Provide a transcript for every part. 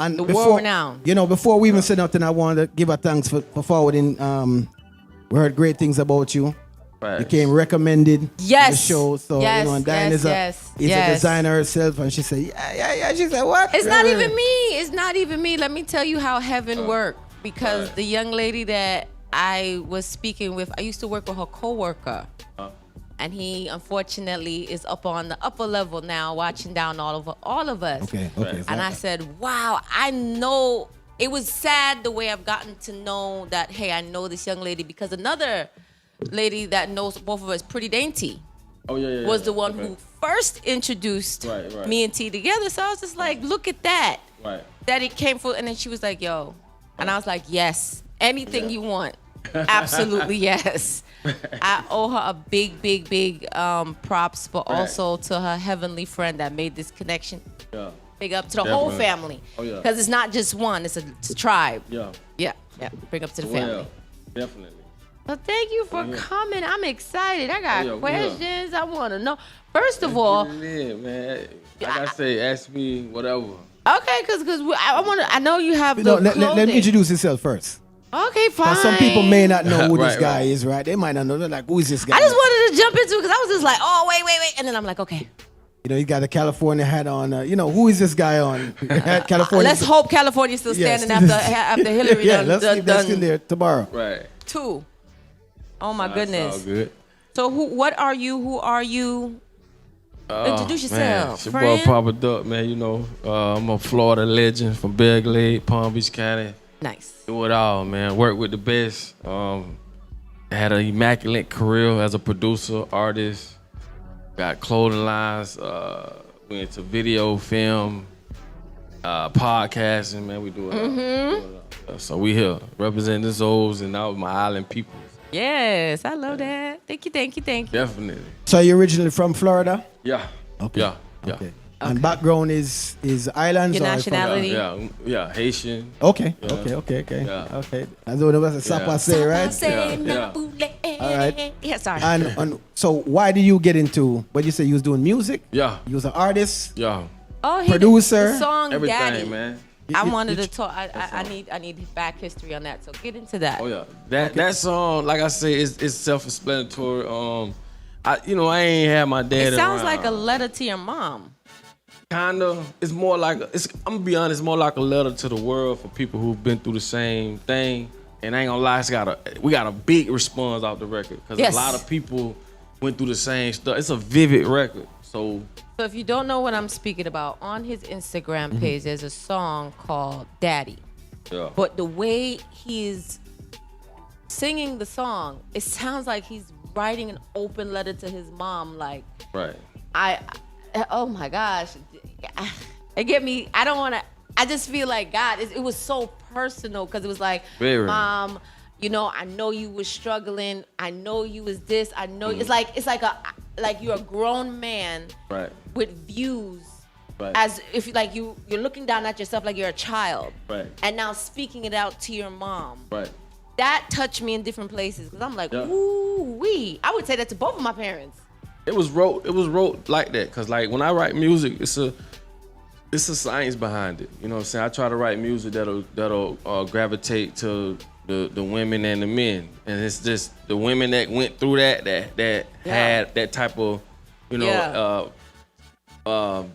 And the before, world renowned. You know, before we even say nothing, I wanted to give her thanks for forwarding. We heard great things about you. Right. You came recommended Yes. to the show. So, Yes, you know, and Diane is a designer herself. And she said, yeah. She said, what? It's not even me. It's not even me. Let me tell you how heaven worked. Because the young lady that I was speaking with, I used to work with her coworker. And he, unfortunately, is up on the upper level now, watching down all of us. Okay. And I said, wow, I know. It was sad the way I've gotten to know that, hey, I know this young lady, because another lady that knows both of us, Pretty Dainty, was the one who first introduced me and T together. So I was just like, look at that. That it came from, and then she was like, yo. And I was like, yes, anything you want. Absolutely, yes. I owe her a big props, but also to her heavenly friend that made this connection. Yeah. Big up to the whole family. Because it's not just one, it's a tribe. Yeah. Bring up to the family. Definitely. Well, thank you for coming. I'm excited. I got questions. I want to know. First of all, man. Like I say, ask me whatever. Okay, because I know you have the clothing. Let me introduce yourself first. Okay, fine. Some people may not know who this guy is, right? They might not know. They're like, who is this guy? I just wanted to jump into it because I was just like, oh, wait. And then I'm like, okay. You know, he got a California hat on. Who is this guy on? California. Let's hope California's still standing after Hillary let's keep that still there tomorrow. Right. 2. Oh, my goodness. All good. So what are you? Who are you? Introduce yourself, man. It's your friend. boy Papaduck, man. You know, I'm a Florida legend from Belle Glade, Palm Beach County. Nice. Do it all, man. Work with the best. Had an immaculate career as a producer, artist. Got clothing lines. Went to video, film, podcasting, man. We do it all. So we here representing the souls and all my island people. Yes, I love that. Thank you. Definitely. So you're originally from Florida? Yeah. Okay. Yeah. Okay. And background is islands? Your or nationality? Yeah, Haitian. Okay. Yeah. Okay. Yeah. Okay. That's what it was a Sapa say, right? Yeah. All right. Yeah, sorry. And so why do you get into, what you say, you was doing music? Yeah. You was an artist? Yeah. Oh, producer? The song Everything, Daddy. man. I wanted to talk. I need back history on that. So get into that. Oh yeah, that song, like I say, is self-explanatory. I ain't had my dad. It sounds around. like a letter to your mom. Kinda. It's more like I'm gonna be honest. It's more like a letter to the world for people who've been through the same thing. And I ain't gonna lie, we got a big response off the record because a lot of people went through the same stuff. It's a vivid record. So if you don't know what I'm speaking about, on his Instagram page, there's a song called Daddy. Yeah. But the way he's singing the song, it sounds like he's writing an open letter to his mom. Like, right. Oh my gosh. It get me, I just feel like, God, it was so personal because it was like, Mom, I know you was struggling. I know you was this. I know it's like you're a grown man with views, as if you're looking down at yourself like you're a child, and now speaking it out to your mom. That touched me in different places because I'm like, ooh wee. I would say that to both of my parents. It was wrote like that because like when I write music, it's a science behind it. You know what I'm saying? I try to write music that'll gravitate to the women and the men, and it's just the women that went through that had that type of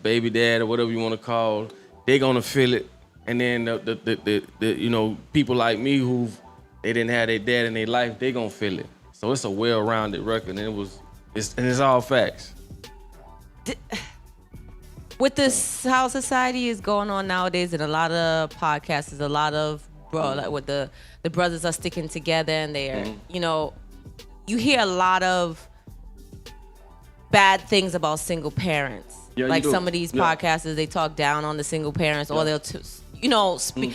baby dad or whatever you want to call. They gonna feel it, and then the people like me who they didn't have their dad in their life, they gonna feel it. So it's a well-rounded record, and it's all facts. With this, how society is going on nowadays, and a lot of podcasts, a lot of what the brothers are sticking together, and they're you hear a lot of bad things about single parents. Yeah, like some of these podcasters, they talk down on the single parents, or they'll speak.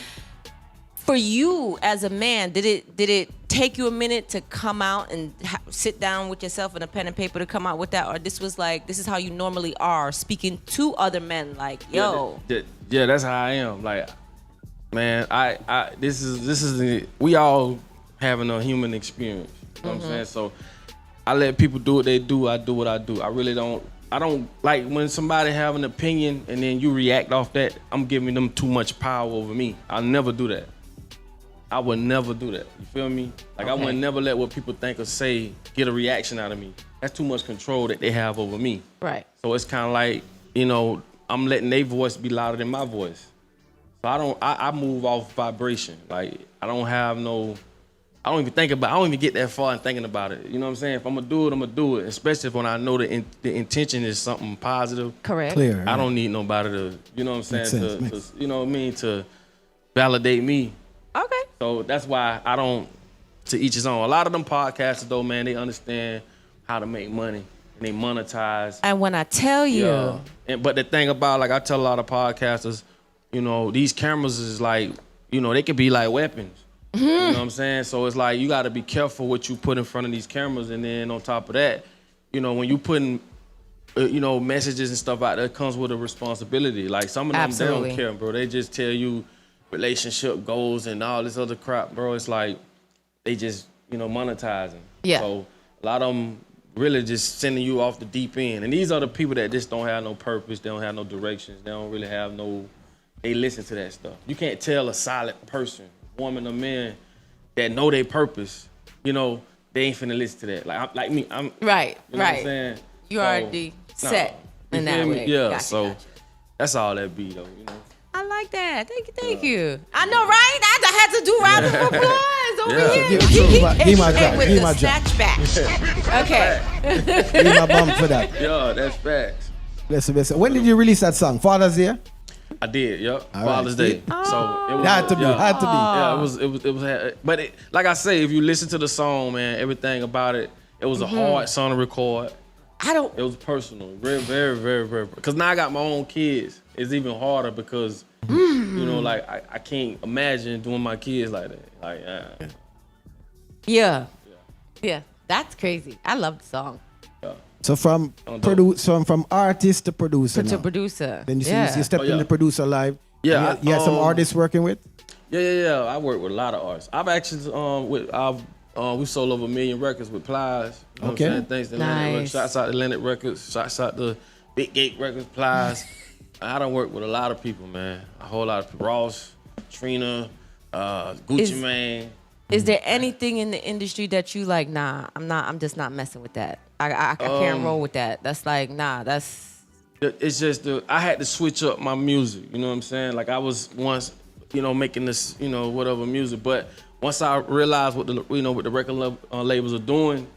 For you as a man, did it take you a minute to come out and sit down with yourself and a pen and paper to come out with that, or this is how you normally are speaking to other men, like, yo? Yeah, that's how I am. Like, man, this is we all having a human experience. You know what I'm saying? So I let people do what they do. I do what I do. I really don't don't like when somebody have an opinion and then you react off that. I'm giving them too much power over me. I'll never do that. I would never do that. You feel me? Like I would never let what people think or say get a reaction out of me. That's too much control that they have over me. Right. So it's kind of like, you know, I'm letting their voice be louder than my voice. So I move off vibration. Like I don't even think about it. I don't even get that far in thinking about it. You know what I'm saying? If I'm gonna do it, I'm gonna do it. Especially when I know the intention is something positive. Correct. Clear. I don't need nobody to, you know what I'm saying, Sense. to you know what I mean, to validate me. Okay. So that's why I don't, to each his own. A lot of them podcasters though, man, they understand how to make money and they monetize. And when I tell you. Yeah. But the thing about, like I tell a lot of podcasters, you know, these cameras is like, you know, they could be like weapons. You know what I'm saying? So it's like you got to be careful what you put in front of these cameras, and then on top of that, you know, when you putting, you know, messages and stuff out there, comes with a responsibility. Like some of them, they don't care, bro. They just tell you relationship goals and all this other crap, bro. It's like they just, you know, monetizing. Yeah. So a lot of them really just sending you off the deep end, and these are the people that just don't have no purpose. They don't have no directions. They don't really have no. They listen to that stuff. You can't tell a silent person, woman or man, that know their purpose, you know, they ain't finna listen to that. Like me, I'm right, you know right. What I'm saying? You already set in that way. Yeah, gotcha, so gotcha. that's all that be though, you know. I like that. Thank you. I know, right? I had to do round of applause over here. Give my job. With Give the my job. snatchback. Okay. Give my bum for that. Yeah, that's facts. Listen. When did you release that song? Father's Day? I did, yep. All Father's right. Day. So it was, Had to be. Yeah, it was. But like I say, if you listen to the song, man, everything about it, it was a hard song to record. It was personal, very, very, very, very. Because now I got my own kids. It's even harder because, you know, like I can't imagine doing my kids like that. Like, Yeah. That's crazy. I love the song. So from artist to producer. To now. producer. Then you stepped in the producer live. Yeah, You had some artists working with. Yeah. I work with a lot of artists. I've actually we sold over 1 million records with Plies. You know Okay. what I'm saying? Thanks to Atlantic Records. Shouts out to Atlantic Records. Shouts out to Big Gate Records, Plies. I done worked with a lot of people, man. A whole lot of people. Ross, Trina, Gucci Mane. Is there anything in the industry that you like? Nah, I'm just not messing with that. I can't roll with that. That's like, nah, that's. It's just I had to switch up my music. You know what I'm saying? Like I was once, you know, making this, you know, whatever music, but once I realized what the record labels are doing,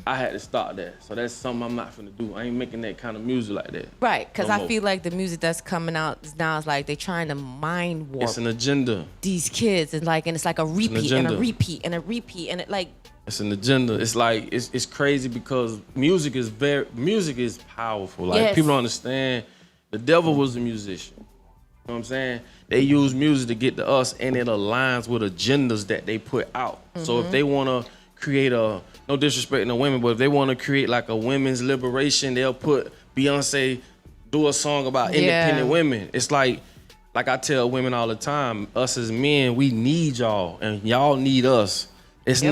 I had to stop that. So that's something I'm not finna do. I ain't making that kind of music like that. Right, because no I more. feel like the music that's coming out now is like they trying to mind warp. It's an agenda. These kids and it's like a repeat and a repeat and a repeat and it like. It's an agenda. It's like it's crazy because music is powerful. Like people don't understand. The devil was a musician. You know what I'm saying? They use music to get to us, and it aligns with agendas that they put out. So if they want to create no disrespect to women, but if they want to create like a women's liberation, they'll put Beyonce do a song about independent women. It's like I tell women all the time, us as men, we need y'all, and y'all need us. It's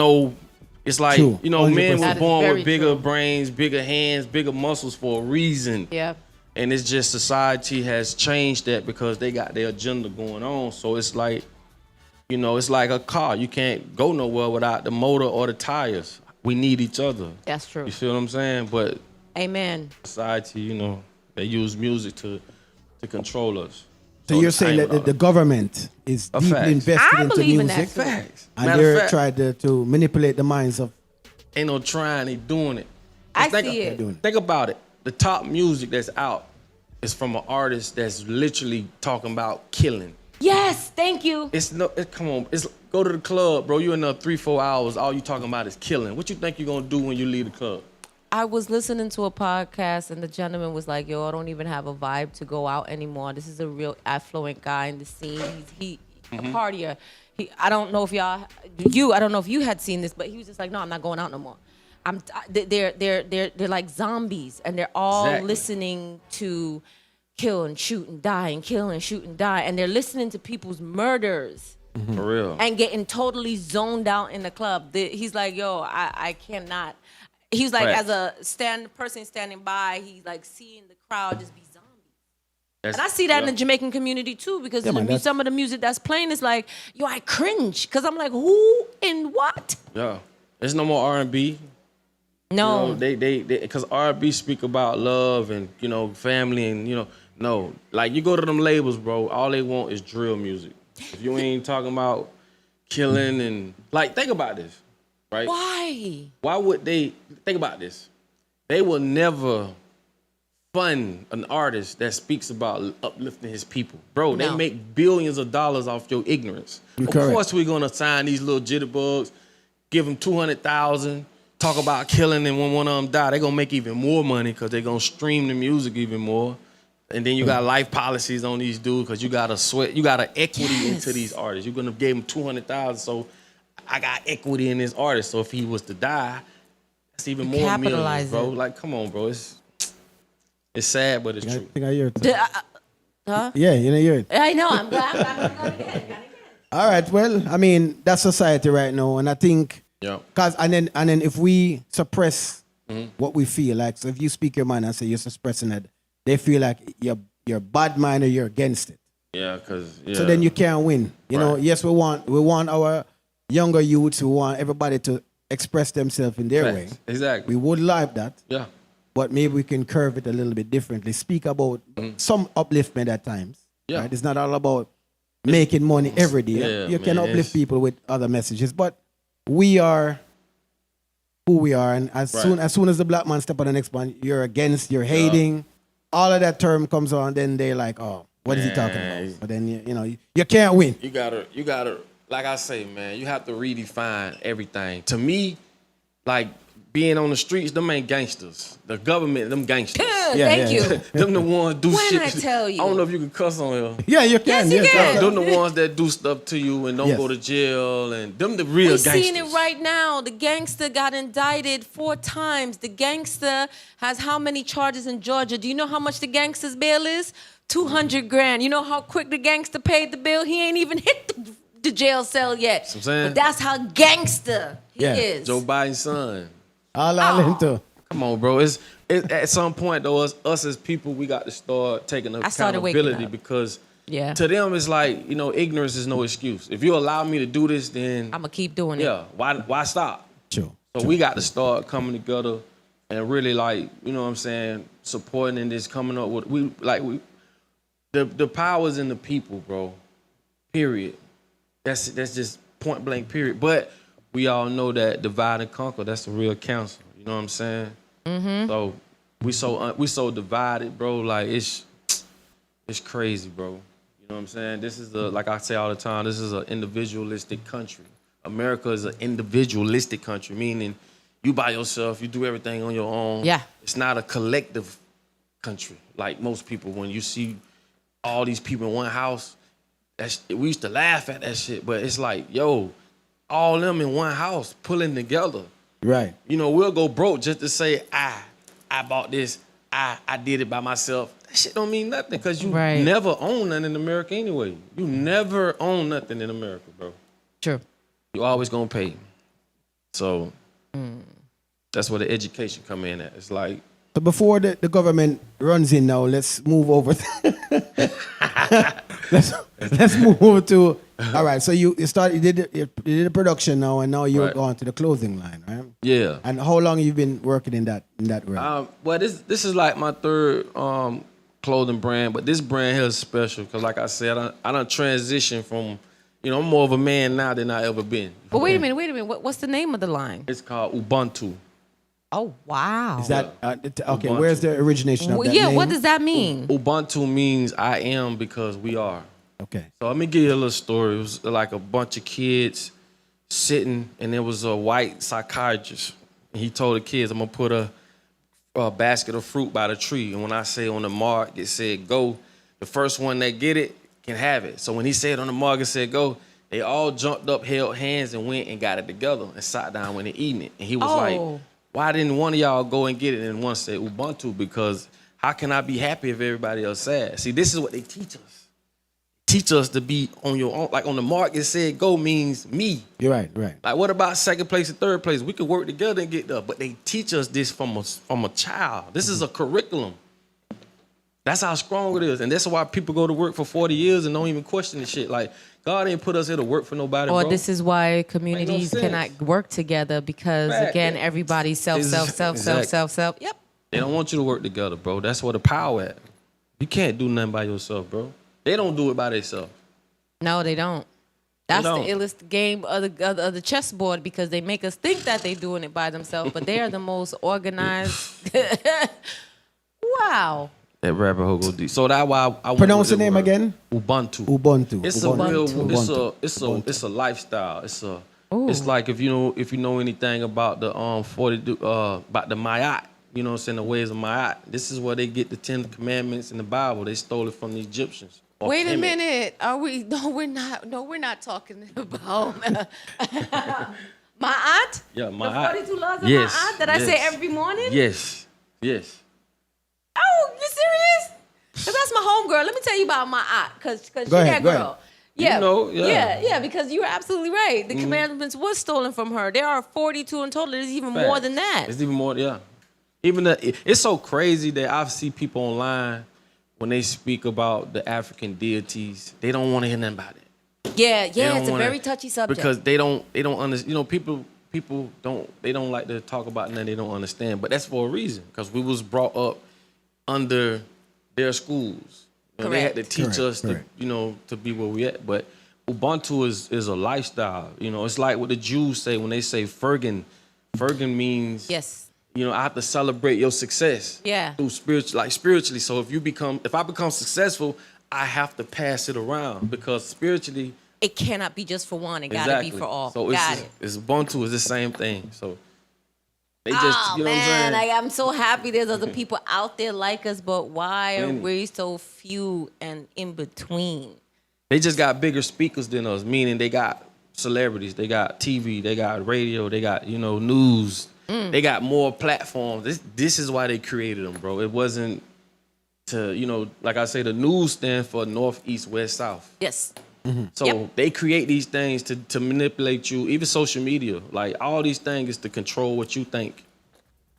it's like, True. you know, 100%. men were born with bigger true. brains, bigger hands, bigger muscles for a reason. Yeah. And it's just society has changed that because they got their agenda going on. So it's like, you know, it's like a car. You can't go nowhere without the motor or the tires. We need each other. That's true. You feel what I'm saying? But Amen. society, you know, they use music to control us. So you're saying that the government is deeply fact. invested I into believe in music, that. Facts. and Matter of they're fact, trying to manipulate the minds of. ain't no trying, they doing it. I Think- see it. Think about it. The top music that's out is from an artist that's literally talking about killing. Yes, thank you. Come on. Go to the club, bro. You in there 3-4 hours. All you talking about is killing. What you think you gonna do when you leave the club? I was listening to a podcast and the gentleman was like, yo, I don't even have a vibe to go out anymore. This is a real affluent guy in the scene. He's a partier. I don't know if I don't know if you had seen this, but he was just like, no, I'm not going out no more. They're like zombies and they're all listening to kill and shoot and die and kill and shoot and die. And they're listening to people's murders. For real. And getting totally zoned out in the club. He's like, yo, I cannot. He was like, Right. as a person standing by, he's like seeing the crowd just be zombies. And I see that in the Jamaican community too, because some of the music that's playing is like, yo, I cringe, because I'm like, who in what? Yeah, there's no more R&B. No, you know, they because R&B speak about love and family and no, like you go to them labels, bro. All they want is drill music. If you ain't talking about killing and like, think about this, right? Why? Why would they think about this? They will never fund an artist that speaks about uplifting his people, bro. They make billions of dollars off your ignorance. Of course, we're gonna sign these little jitterbugs, give them 200,000. Talk about killing, and when one of them die, they're gonna make even more money because they're gonna stream the music even more. And then you got life policies on these dudes because you gotta sweat, you gotta equity into these artists. You're gonna give them 200,000, so I got equity in this artist. So if he was to die, that's even more millions, bro. Like, come on, bro. It's sad, but it's true. I think I hear it. Huh? Yeah, you hear it. I know. I'm glad. I'm gonna get it. All right. Well, I mean, that's society right now, and I think. Yeah. Cause and then if we suppress what we feel like, so if you speak your mind and say you're suppressing it, they feel like you're bad mind or you're against it. Yeah, so then you can't win. You know, yes, we want our younger youths, we want everybody to express themselves in their way. Exactly. We would like that. Yeah. But maybe we can curve it a little bit differently. Speak about some upliftment at times. Yeah. Right? It's not all about making money every day. Yeah, you can uplift people with other messages, but we are who we are, and as soon as the black man step on the next one, you're against, you're hating. All of that term comes on, then they're like, "Oh, what is he talking about?" But then you can't win. You gotta, like I say, man, you have to redefine everything. To me, like being on the streets, them ain't gangsters. The government, them gangsters. Thank you. Them the ones do shit. When I tell you. I don't know if you can cuss on here. Yeah, you can. Yes, you can. Them the ones that do stuff to you and don't go to jail, and them the real gangsters. We're seeing it right now. The gangster got indicted 4 times. The gangster has how many charges in Georgia? Do you know how much the gangster's bail is? 200 grand. You know how quick the gangster paid the bill? He ain't even hit the jail cell yet. So I'm saying, but that's how gangster he is. Joe Biden's son. All into. Come on, bro. It's at some point though, us as people, we got to start taking accountability because to them it's like, ignorance is no excuse. If you allow me to do this, then I'm gonna keep doing it. Yeah, why stop? Sure. So we got to start coming together and really supporting and just coming up with the power's in the people, bro. Period. That's just point blank. Period. But we all know that divide and conquer, that's the real counsel. You know what I'm saying? Mm-hmm. So we so divided, bro. Like it's crazy, bro. You know what I'm saying? This is like I say all the time, this is an individualistic country. America is an individualistic country, meaning you by yourself, you do everything on your own. Yeah. It's not a collective country like most people. When you see all these people in one house, we used to laugh at that shit, but it's like, yo, all them in one house pulling together. Right. We'll go broke just to say, I bought this, I did it by myself. That shit don't mean nothing because you never own nothing in America anyway. You never own nothing in America, bro. True. You always gonna pay. So that's where the education come in at. It's like. So before the government runs in now, let's move over. Let's move over to. All right. So you did the production now, and now you're going to the clothing line, right? Yeah. And how long have you been working in that realm? Well, this is like my third clothing brand, but this brand here is special because, like I said, I done transitioned from. I'm more of a man now than I ever been. But wait a minute. What's the name of the line? It's called Ubuntu. Oh, wow. Is that okay? Ubuntu. Where's the origination of that name? What does that mean? Ubuntu means I am because we are. Okay. So let me give you a little story. It was like a bunch of kids sitting, and there was a white psychiatrist. And he told the kids, I'm going to put a basket of fruit by the tree. And when I say on the mark, it said go. The first one that get it can have it. So when he said on the mark, it said go, they all jumped up, held hands, and went and got it together and sat down when they eating it. And he was like, why didn't one of y'all go and get it? And one said Ubuntu, because how can I be happy if everybody else sad? See, this is what they teach us. teach us to be on your own. Like on the mark, it said go means me. You're right. Like what about second place and third place? We could work together and get there. But they teach us this from a child. This is a curriculum. That's how strong it is. And that's why people go to work for 40 years and don't even question the shit. Like, God ain't put us here to work for nobody, Or bro. this is why communities cannot work together because, again, everybody's self. Yep. They don't want you to work together, bro. That's where the power at. You can't do nothing by yourself, bro. They don't do it by themselves. No, they don't. That's the illest game of the chessboard because they make us think that they're doing it by themselves, but they are the most organized. Wow. That rabbit hole go deep. So that's why I pronounce the name again. Ubuntu. It's Ubuntu. It's a lifestyle. It's like if you know anything about the about the Mayat, you know what I'm saying, the ways of Mayat. This is where they get the 10 Commandments in the Bible. They stole it from the Egyptians. Wait a minute. Are we? No, we're not. No, we're not talking about Ma'at. Yeah, Ma'at. The 42 laws of Ma'at that I say every morning. Yes. Oh, you serious? Cause that's my homegirl. Let me tell you about Ma'at. Cause she's that girl. Yeah. You know, yeah, because you were absolutely right. The commandments was stolen from her. There are 42 in total. There's even more than that. It's even more, yeah. It's so crazy that I see people online when they speak about the African deities, they don't want to hear nothing about it. Yeah, it's a very touchy subject. Because they don't understand. You know, people don't like to talk about nothing they don't understand. But that's for a reason. Because we was brought up under their schools. You know, they had to teach us to be where we at. But Ubuntu is a lifestyle. You know, it's like what the Jews say when they say Fergen. Fergen means you know, I have to celebrate your success. Yeah. Through spiritually. So if I become successful, I have to pass it around because spiritually it cannot be just for one. It gotta be for all. So it's Ubuntu is the same thing. So they just you know man, what I'm saying? like I'm so happy there's other people out there like us, but why are we so few and in between? They just got bigger speakers than us, meaning they got celebrities, they got TV, they got radio, they got, you know, news. They got more platforms. This is why they created them, bro. It wasn't to, you know, like I say, the news stand for North, East, West, South. Yes. So they create these things to manipulate you, even social media. Like all these things is to control what you think.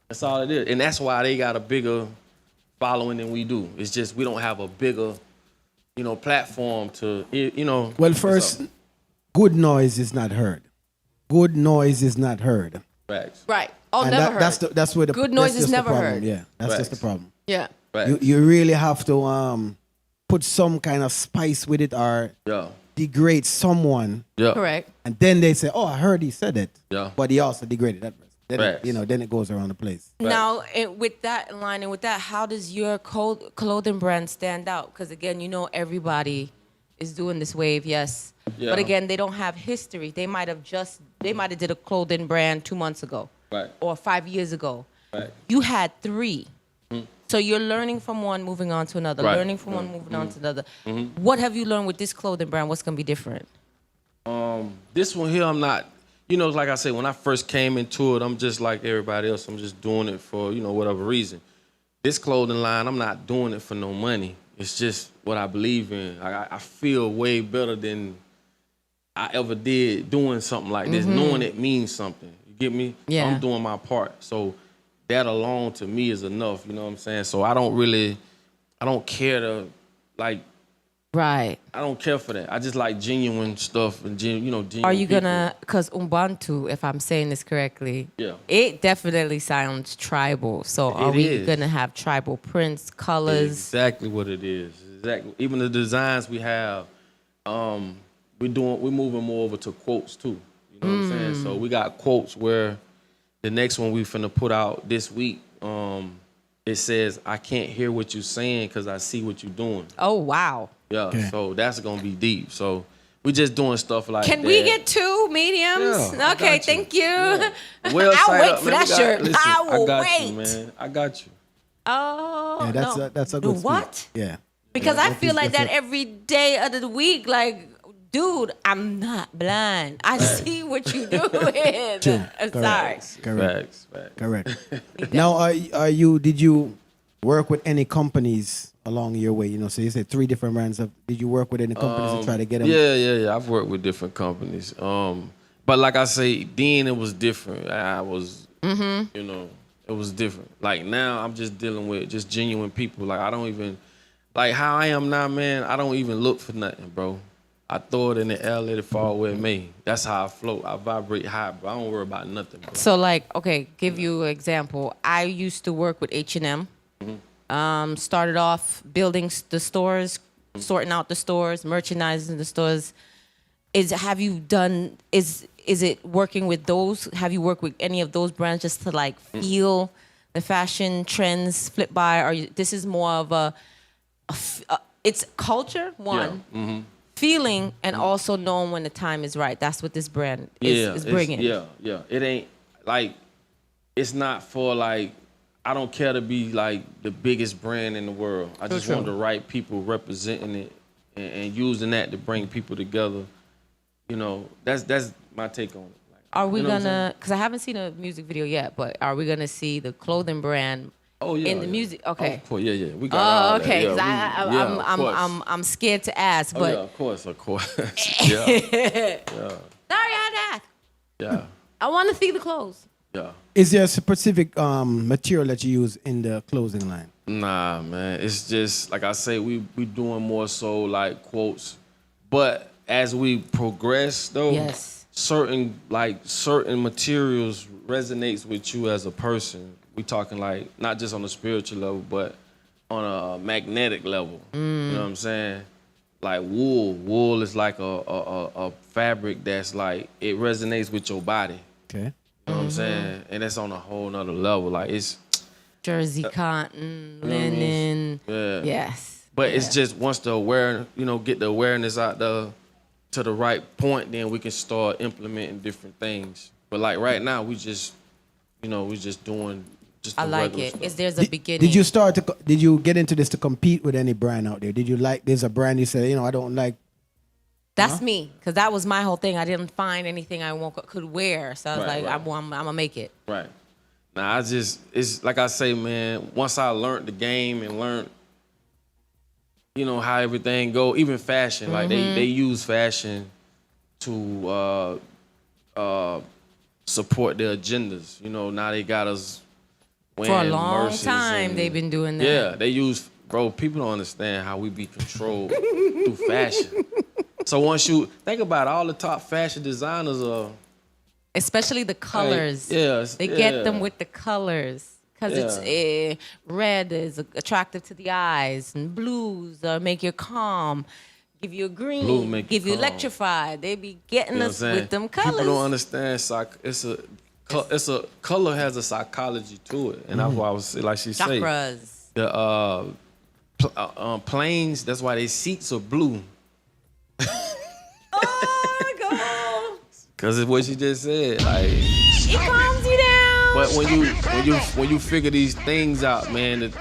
That's all it is. And that's why they got a bigger following than we do. It's just we don't have a bigger, you know, platform to, you know. Well, first, good noise is not heard. Good noise is not heard. Facts. Right. Oh, and never heard. That's where the good noise is never problem. heard. Yeah, that's just the problem. Yeah. You really have to put some kind of spice with it or degrade someone. Yeah. Correct. And then they say, "Oh, I heard he said it." Yeah. But he also degraded that person. Then it goes around the place. Now, with that in line and with that, how does your clothing brand stand out? Because again, you know, everybody is doing this wave, yes. Yeah. But again, they don't have history. They might have did a clothing brand 2 months ago. Right. Or 5 years ago. Right. You had 3. So you're learning from one, moving on to another. Right. Learning from one, moving on to another. What have you learned with this clothing brand? What's going to be different? This one here, I'm not, you know, like I said, when I first came into it, I'm just like everybody else. I'm just doing it for, you know, whatever reason. This clothing line, I'm not doing it for no money. It's just what I believe in. I feel way better than I ever did doing something like this, knowing it means something. You get me? Yeah. I'm doing my part. So that alone to me is enough, you know what I'm saying? So I don't care to, like, right. I don't care for that. I just like genuine stuff and, genuine Are you people. because Ubuntu, if I'm saying this correctly, Yeah. it definitely sounds tribal. So are we going to have tribal prints, colors? Exactly what it is. Exactly. Even the designs we have, we're moving more over to quotes too. You know what I'm saying? So we got quotes where the next one we finna put out this week, it says, "I can't hear what you're saying because I see what you're doing." Oh, wow. Yeah, Okay. so that's gonna be deep. So we just doing stuff like that. Can we get 2 mediums? Yeah, okay, I got you. thank you. Yeah. Well, I'll wait up, for man. that shirt. Listen, I will got wait. you, man. I got you. Oh, Yeah, no. that's a The good what? speech. Yeah. Because I feel like that's that every day of the week. Like, dude, I'm not blind. I see what you're doing. I'm sorry. Correct. Facts. Correct. Now, did you work with any companies along your way? You know, so you said 3 different brands. Did you work with any companies to try to get them? Yeah. I've worked with different companies. But like I say, then it was different. I was, you know, it was different. Like now, I'm just dealing with just genuine people. Like I don't even, like how I am now, man. I don't even look for nothing, bro. I throw it in the air, let it fall where it may. That's how I float. I vibrate high, bro. I don't worry about nothing, bro. So like, okay, give you an example. I used to work with H&M. Started off building the stores, sorting out the stores, merchandising the stores. Is it working with those? Have you worked with any of those brands just to like feel the fashion trends flip by? Or this is more of it's culture, one. Yeah. Feeling and also knowing when the time is right. That's what this brand is bringing. Yeah. It ain't like, it's not for like, I don't care to be like the biggest brand in the world. I just want the right people representing it and using that to bring people together. You know, that's my take on it. Like, are we gonna, because I haven't seen a music video yet, but are we gonna see the clothing brand in the music? Okay. Oh, of course, yeah. We got all okay. That. Yeah, I'm scared to ask, but yeah, of course. Yeah. Sorry, I had to ask. Yeah. I want to see the clothes. Yeah. Is there a specific material that you use in the clothing line? Nah, man. It's just like I say, we doing more so like quotes, but as we progress though, certain materials resonates with you as a person. We talking like not just on a spiritual level, but on a magnetic level. You know what I'm saying? Like wool. Wool is like a fabric that's like it resonates with your body. Okay. You know what I'm saying? And that's on a whole nother level. Like it's jersey, cotton, linen. Yeah. Yes. But it's just once the get the awareness out there to the right point, then we can start implementing different things. But like right now, we just doing just. I like it. Stuff. There's a beginning. Did you get into this to compete with any brand out there? Did you like? There's a brand you say, I don't like. That's me, because that was my whole thing. I didn't find anything I could wear, so I was I'm gonna make it. Right. Now it's like I say, man. Once I learned the game and learned, how everything go, even fashion. Like they use fashion to support their agendas. Now they got us wearing for a long time. They've been doing that. Yeah, they use. Bro, people don't understand how we be controlled through fashion. So once you think about it, all the top fashion designers are, especially the colors. They get them with the colors because it's red is attractive to the eyes, and blues make you calm, give you a green, give you electrified. They be getting us with them colors. People don't understand. It's a color has a psychology to it, and that's why I was like she said. Chakras. The planes. That's why their seats are blue. Oh, Cause it's what she just said. Like it calms you down. But when you figure these things out, man,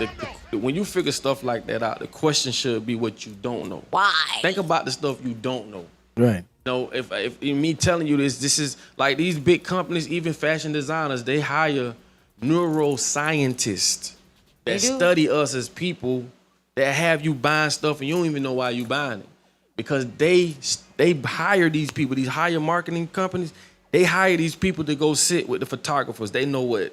when you figure stuff like that out, the question should be what you don't know. Why? Think about the stuff you don't know. Right. If me telling you this is like these big companies, even fashion designers, they hire neuroscientists that study us as people that have you buying stuff and you don't even know why you buying it. Because they hire these people, these higher marketing companies, they hire these people to go sit with the photographers. They know what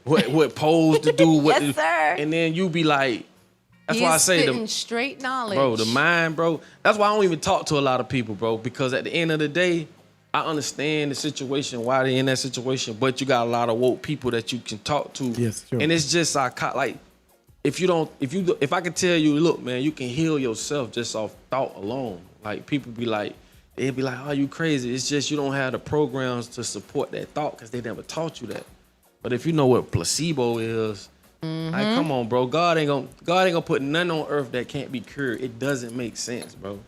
what pose to do, yes, sir. And then you be like, that's why I say the straight knowledge. Bro, the mind, bro. That's why I don't even talk to a lot of people, bro, because at the end of the day, I understand the situation, why they in that situation, but you got a lot of woke people that you can talk to. Yes, sure. And it's just like if I could tell you, look, man, you can heal yourself just off thought alone. Like people be like, they'd be like, oh, you crazy. It's just you don't have the programs to support that thought because they never taught you that. But if you know what placebo is, like, come on, bro. God ain't gonna put nothing on earth that can't be cured. It doesn't make sense, bro.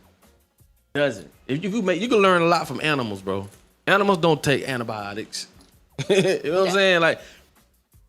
It doesn't. If you can learn a lot from animals, bro. Animals don't take antibiotics. You know what I'm saying? Like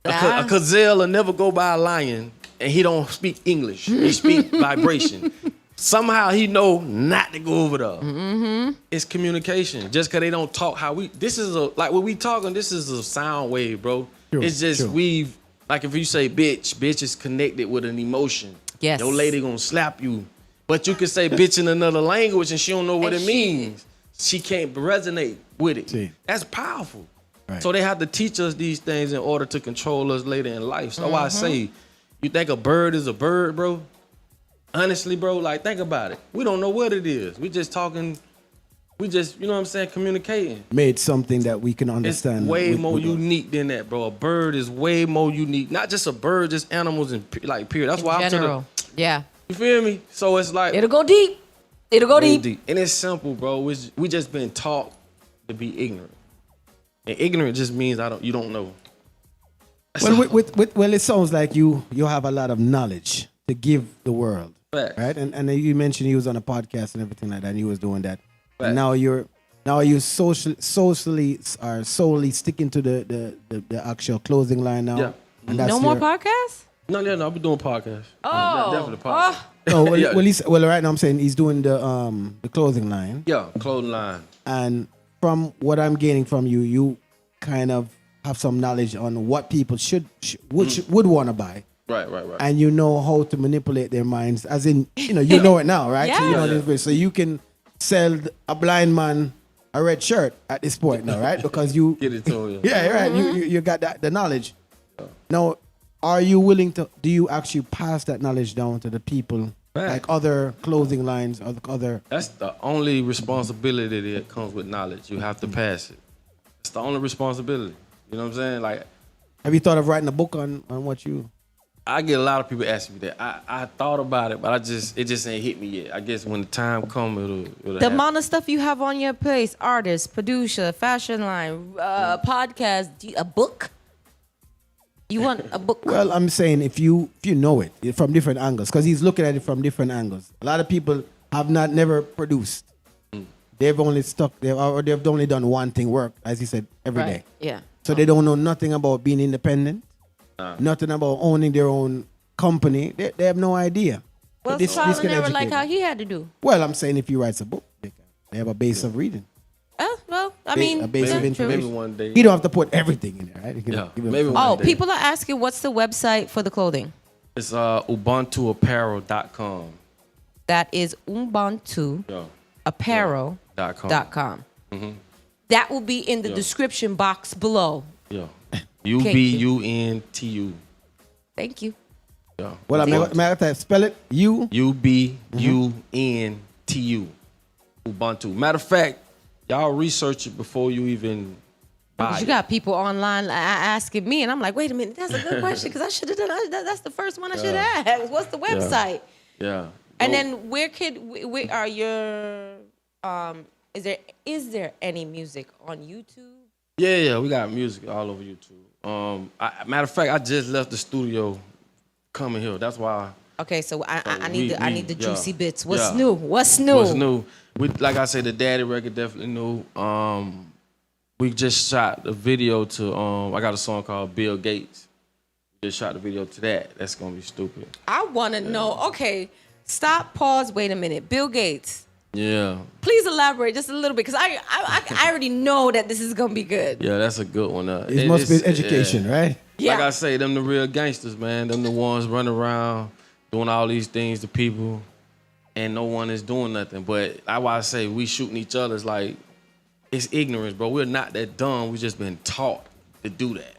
a gazelle will never go by a lion and he don't speak English. He speak vibration. Somehow he know not to go over there. It's communication. Just because they don't talk how we. This is like when we talking. This is a sound wave, bro. It's just we've like if you say bitch is connected with an emotion. Yes. Your lady gonna slap you. But you can say bitch in another language and she don't know what it means. She can't resonate with it. See. That's powerful. Right. So they have to teach us these things in order to control us later in life. So why I say, you think a bird is a bird, bro? Honestly, bro, like think about it. We don't know what it is. We just talking, you know what I'm saying, communicating. Made something that we can understand. It's way more unique than that, bro. A bird is way more unique. Not just a bird, just animals and like period. That's why general. Yeah. You feel me? So it's like it'll go deep. It'll go deep. And it's simple, bro. We just been taught to be ignorant. And ignorant just means you don't know. Well, it sounds like you have a lot of knowledge to give the world. Facts. Right? And you mentioned you was on a podcast and everything like that, and you was doing that. Facts. And now you're solely sticking to the actual closing line now. Yeah. And that's no more podcasts? No, I'll be doing podcasts. Oh. Definitely podcasts. No, well, right now I'm saying he's doing the clothing line. Yeah, clothing line. And from what I'm gaining from you, you kind of have some knowledge on what people would want to buy. Right. And you know how to manipulate their minds, as in, you know it now, right? Yeah. So you know this, so you can sell a blind man a red shirt at this point now, right? Because you get it to you. Yeah, right. You got the knowledge. Now, are you willing to? Do you actually pass that knowledge down to the people, like other clothing lines, other? That's the only responsibility that comes with knowledge. You have to pass it. It's the only responsibility. You know what I'm saying? Like, have you thought of writing a book on what you? I get a lot of people asking me that. I thought about it, but it just ain't hit me yet. I guess when the time comes, it'll The happen. amount of stuff you have on your place, artist, producer, fashion line, podcast, a book? You want a book? Well, I'm saying if you know it from different angles, because he's looking at it from different angles. A lot of people have never produced. They've only they've only done one thing, work, as he said, every day. Yeah. So they don't know nothing about being independent, nothing about owning their own company. They have no idea. Well, this trial can and error educate like how them. he had to do. Well, I'm saying if he writes a book, they have a base of reading. Well, I mean, a base of true. information. Maybe one day. He don't have to put everything in there, right? He can Yeah, give it maybe some- one Oh, day. people are asking what's the website for the clothing? It's ubuntuapparel.com. That is ubuntuapparel.com. Mm-hmm. That will be in the description box below. Yeah. UBUNTU. Thank you. Yeah. Well, matter of fact, spell it. UBUNTU. Ubuntu. Matter of fact, y'all research it before you even buy Because you it. got people online asking me, and I'm like, wait a minute, that's a good question because I should have done that's the first one I should have asked. What's the website? Yeah. And then where are your is there any music on YouTube? Yeah, we got music all over YouTube. Matter of fact, I just left the studio coming here. That's why. Okay, so I need the juicy bits. Yeah. What's new? What's new? What's new? Like I said, the Daddy record definitely new. We just shot a video to I got a song called Bill Gates. We just shot the video to that. That's gonna be stupid. I want to know. Okay, stop. Pause. Wait a minute. Bill Gates. Yeah. Please elaborate just a little bit, because I already know that this is gonna be good. Yeah, that's a good one. It must be education, right? Yeah. Like I say, them the real gangsters, man. Them the ones running around doing all these things to people, and no one is doing nothing. But that's why I say we shooting each other's like it's ignorance, bro. We're not that dumb. We just been taught to do that.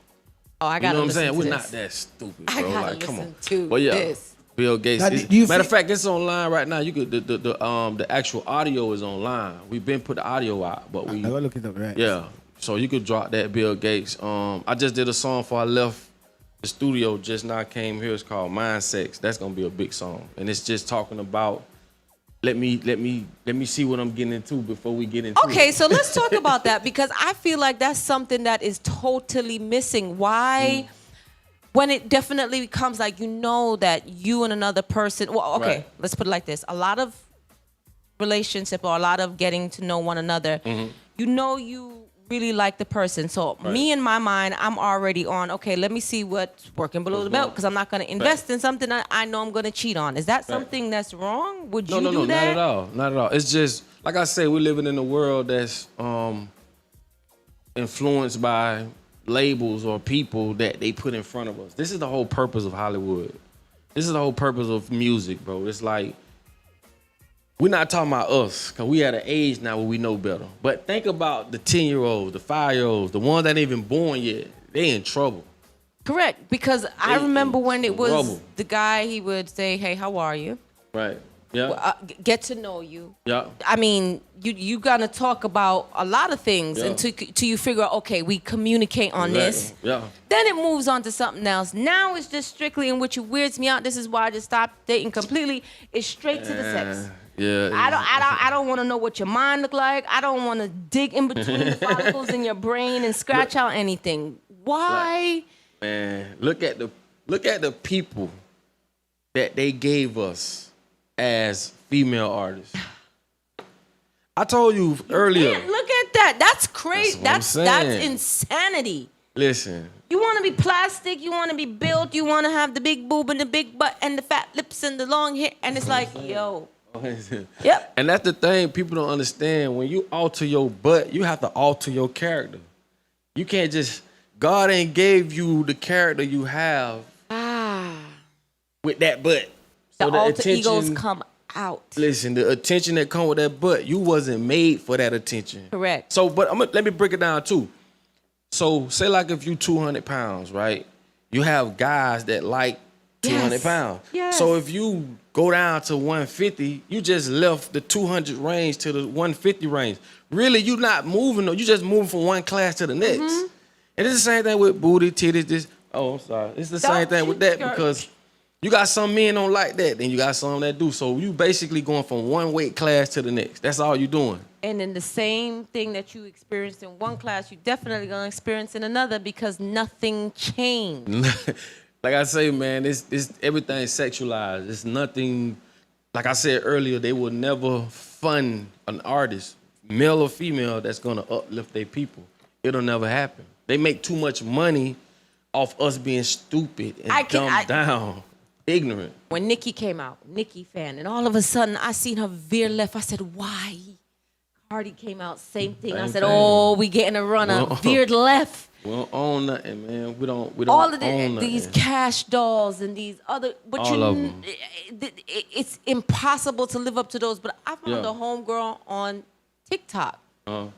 Oh, I You gotta know what I'm listen saying? to We're this. not that stupid, bro. I gotta Like, come listen on. to But yeah, this. Bill Gates. Now, do you Matter of feel- fact, it's online right now. You could the actual audio is online. We've been put the audio out, but we I gotta look it up, right? yeah. So you could drop that Bill Gates. I just did a song before I left the studio. Just now came here. It's called Mind Sex. That's gonna be a big song, and it's just talking about let me see what I'm getting into before we get into Okay, it. so let's talk about that, because I feel like that's something that is totally missing. Why? When it definitely becomes like, you know, that you and another person, well, okay, Right. let's put it like this. A lot of relationship or a lot of getting to know one another, you know, you really like the person. So me in my mind, I'm already on, okay, let me see what's working below the belt, because I'm not going to invest in something I know I'm going to cheat on. Is that something that's wrong? Would you No, do that? not at all. Not at all. It's just, like I say, we're living in a world that's influenced by labels or people that they put in front of us. This is the whole purpose of Hollywood. this is the whole purpose of music, bro. It's like, we're not talking about us, because we at an age now where we know better. But think about the 10-year-olds, the 5-year-olds, the ones that ain't even born yet. They in trouble. Correct, because I remember when it was the guy, he would say, hey, how are you? Right. Yeah. Well, get to know you. Yeah. I mean, you gotta talk about a lot of things until you figure out, okay, we communicate on this. Yeah. Then it moves on to something else. Now it's just strictly, in which it weirds me out. This is why I just stopped dating completely. It's straight to the sex. Yeah. I don't want to know what your mind look like. I don't want to dig in between the follicles in your brain and scratch out anything. Why? Man, look at the people that they gave us as female artists. I told you earlier. Man, look at that. That's crazy. That's insanity. Listen. You want to be plastic. You want to be built. You want to have the big boob and the big butt and the fat lips and the long hair. And it's like, yo. Yep. And that's the thing people don't understand. When you alter your butt, you have to alter your character. You can't just, God ain't gave you the character you have with that butt. So the alter egos come out. Listen, the attention that come with that butt, you wasn't made for that attention. Correct. So, but let me break it down too. So, say like if you 200 pounds, right? You have guys that like 200 pounds. Yes. So if you go down to 150, you just left the 200 range to the 150 range. Really, you not moving, though. You just moving from one class to the next. Mm-hmm. And it's the same thing with booty, titties, I'm sorry. It's the same thing with that because you got some men don't like that, then you got some that do. So you basically going from one weight class to the next. That's all you doing. And then the same thing that you experienced in one class, you definitely gonna experience in another because nothing changed. Like I say, man, it's everything sexualized. It's nothing. Like I said earlier, they will never fund an artist, male or female, that's gonna uplift their people. It'll never happen. They make too much money off us being stupid and dumbed down. Ignorant. When Nicki came out, Nicki fan, and all of a sudden I seen her veer left. I said, why? Cardi came out, same thing. I said, oh, we getting a runner. Veered left. We don't own nothing, man. We don't all of own these nothing. Cash dolls and these other, but all of them. It's impossible to live up to those. But I found a homegirl on TikTok. And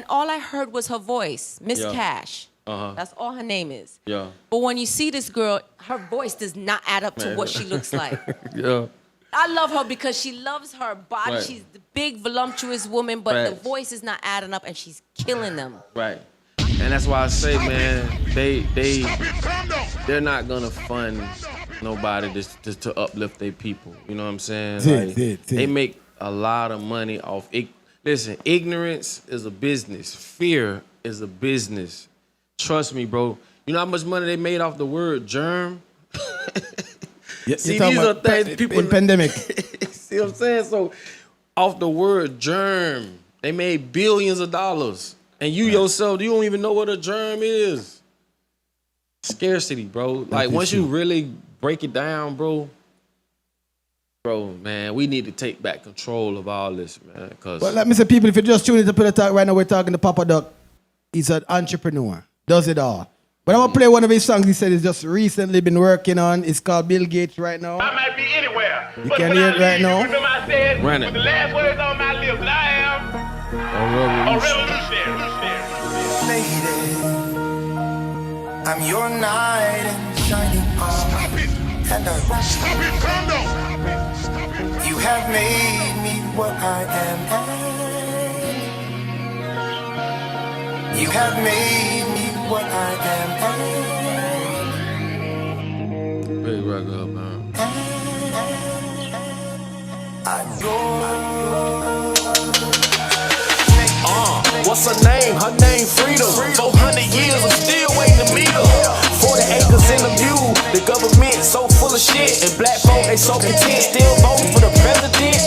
all I heard was her voice, Miss Cash. That's all her name is. Yeah. But when you see this girl, her voice does not add up to what she looks like. Yeah. I love her because she loves her body. Right. She's the big, voluptuous woman, but the voice is not adding up, and she's killing them. Right. And that's why I say, man, they're not gonna fund nobody just to uplift their people. You know what I'm saying? They make a lot of money off. Listen, ignorance is a business. Fear is a business. Trust me, bro. You know how much money they made off the word germ? See, these are things people in pandemic. See what I'm saying? So, off the word germ, they made billions of dollars. And you yourself, you don't even know what a germ is. Scarcity, bro. Like, once you really break it down, bro, man, we need to take back control of all this, man. Well, let me say, people, if you just tune in to PIllowTalk right now, we're talking to Papaduck. He's an entrepreneur, does it all. But I'm going to play one of his songs he said he's just recently been working on. It's called Bill Gates right now. I might be anywhere. You can hear it right now. Remember I said, run it. With the last words on my lips, I am a revolutionary. Lady, I'm your knight in shining armor. Stop it, calm down. You have made me what I am. You have made me what I am. Big rock up, man. I go. What's her name? Her name Freedom. 400 years, I'm still waiting to meet her. 40 acres in the mule. The government so full of shit. And black folk, they so content. Still voting for the president.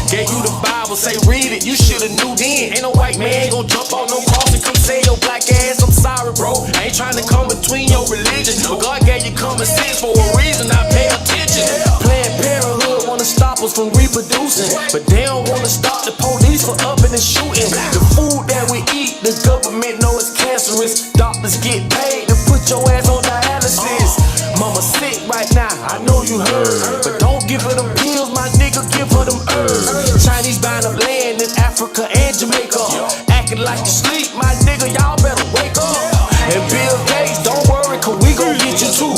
Gave you the Bible, say read it. You shoulda knew then. Ain't no white man gon' jump on no cross and come say your black ass. I'm sorry, bro. I ain't trying to come between your religion. But God gave you common sense for a reason. I pay attention. Planned Parenthood wanna stop us from reproducing, but they don't wanna stop the police from upping and shooting. The food that we eat, the government know it's cancerous. Doctors get paid to put your ass on dialysis. Mama sick right now, you heard. But don't give her them pills, my nigga, give her them herbs. Chinese buying up land in Africa and Jamaica. Acting like you sleep, my nigga, y'all better wake up. And Bill Gates, don't worry, cause we gon' get you too.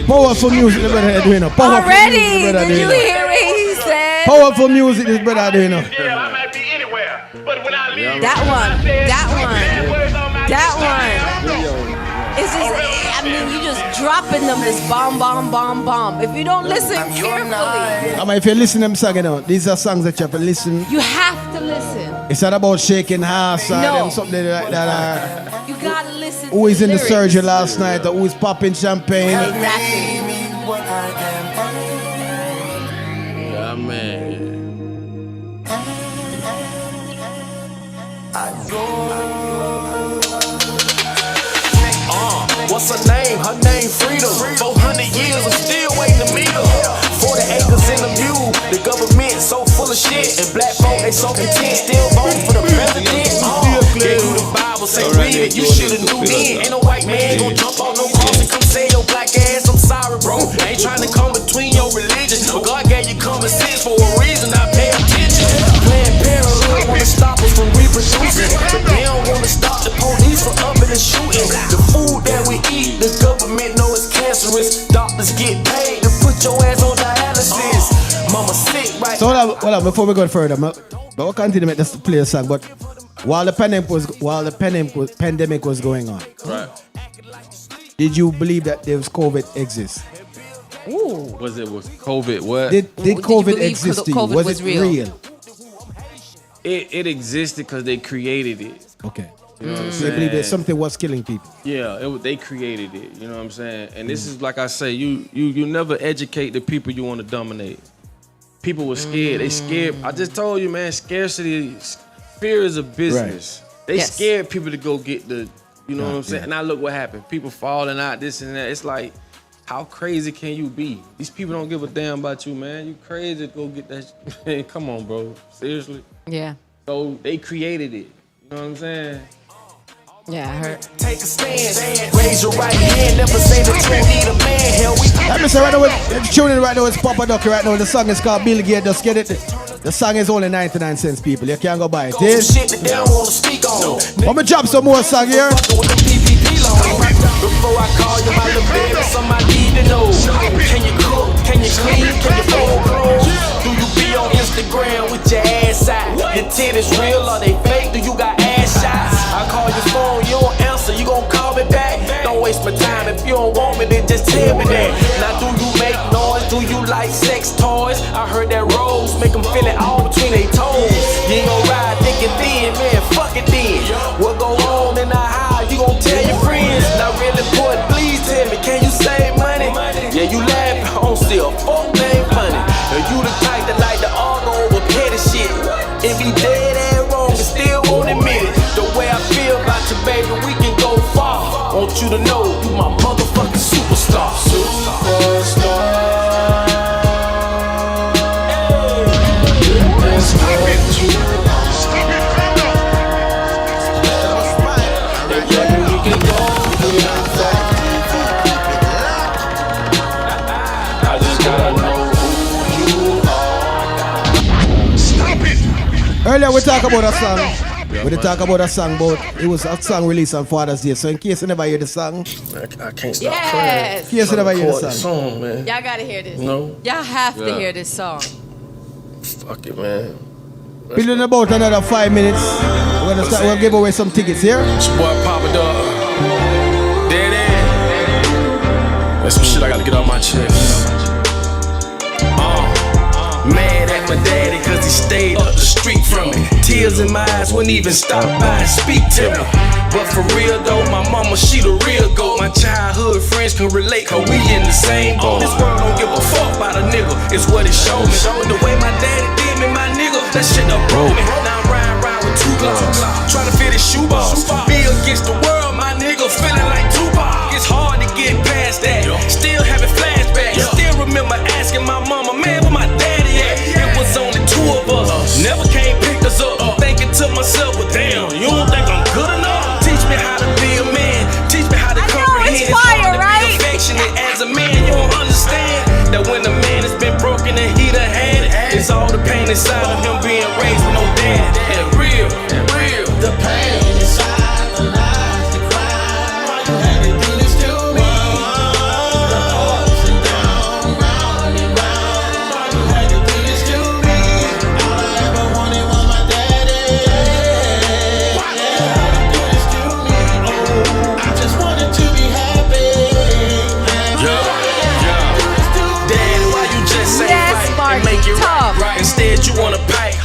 Powerful music, the brother doing now. Already, did you hear what he said? Powerful music, this brother doing now. Yeah, I might be anywhere, but when I leave, That one. It's just, I mean, you just dropping them this bomb, bomb, bomb, bomb. If you don't listen carefully, If you listen to them song, you know, these are songs that you have to listen. you have to listen. It's not about shaking hands or No. them something like that. You gotta listen. Who is in the lyrics. surgery last night or who is popping champagne. Exactly. Yeah, man. What's her name? Her name Freedom. 400 years, I'm still waiting to meet her. 40 acres in the mule. The government so full of shit. And black folk, they so content. Still voting for the president. Gave you the Bible, say read it. You should've knew then. Ain't no white man gon' jump on no cross and come say your black ass. I'm sorry, bro. I ain't trying to come between your religion. But God gave you common sense for a reason. I pay attention. Planned Parenthood wanna stop us from reproducing. But they don't wanna stop the police from upping and shooting. The food that we eat, the government know it's cancerous. Doctors get paid to put your ass on dialysis. Mama sick right So hold on, before we go further, but we'll continue to make this play a song. But while the pandemic was going on, Right. did you believe that there was COVID exists? Ooh. Was COVID what? Did you COVID believe exist to you? COVID Was was it real? real? It existed because they created it. Okay. You know what I'm So you believe that saying? something was killing people? Yeah, they created it. You know what I'm saying? And this is like I say, you never educate the people you want to dominate. People were scared. They scared. I just told you, man. Scarcity, fear is a business. They Yes. scared people to go get the. You know what I'm saying? Yeah. And now look what happened. People falling out, this and that. It's like, how crazy can you be? These people don't give a damn about you, man. You crazy to go get that. Come on, bro. Seriously. Yeah. So they created it. You know what I'm saying? Yeah, I heard. take a stand. Raise your right hand, never say that you need a man. Hell, we Let me say right now, it's tuning right now, it's Papaduck right now. The song is called Bill Gates, just get it. The song is only 99 cents, people. You can't go buy it. some shit that they don't wanna speak on. Let me drop some more song here. With the PPP loan. Before I call you my little baby, something I need to know. Can you cook? Can you clean? Can you fold clothes? Do you be on Instagram with your ass out? Your titties real or they fake? Do you got ass shots? I call your phone, you don't answer, you gon' call me back. Don't waste my time. If you don't want me, then just tell me that. Now do you make noise? Do you like sex toys? I heard that Rose make them feel it all between their toes. You ain't gon' ride thick and thin, man, fuck it then. What go on in the house? You gon' tell your friends. Not really important, please tell me, can you save money? Yeah, you laugh, I don't see a fuck thing funny. Now you the type that like to argue over petty shit. If he dead and wrong and still won't admit it. The way I feel about you, baby, we can go far. Want you to know you my motherfucking superstar. I just gotta know who you are. Earlier we talked about a song. We did talk about a song, but it was a song released on Father's Day. So in case you never hear the song, I can't stop Yes. in case you never hear the recording song. song, man. Y'all gotta hear this. No. Y'all have to Yeah. hear this song. Fuck it, man. In about another 5 minutes, we're gonna start. We'll give away some tickets here. It's your boy Papaduck. Dead end. That's some shit I gotta get off my chest. Mad at my daddy cause he stayed up the street from me. Tears in my eyes wouldn't even stop by and speak to me. But for real though, my mama, she the real goat. My childhood friends can relate cause we in the same boat. This world don't give a fuck about a nigga, it's what it showed me. The way my daddy did me, my nigga, that shit done broke me. Now I'm riding around with 2 Glocks, trying to fit his shoebox. Be against the world, my nigga, feeling like Tupac. It's hard to get past that, still having flashbacks. Still remember asking my mama, man, where my daddy at? It was only 2 of us, never came pick us up. Thinking to myself, well damn, you don't think I'm good enough? Teach me how to be a man, teach me how to comprehend. it's fire, hard to right? be affectionate as a man, you don't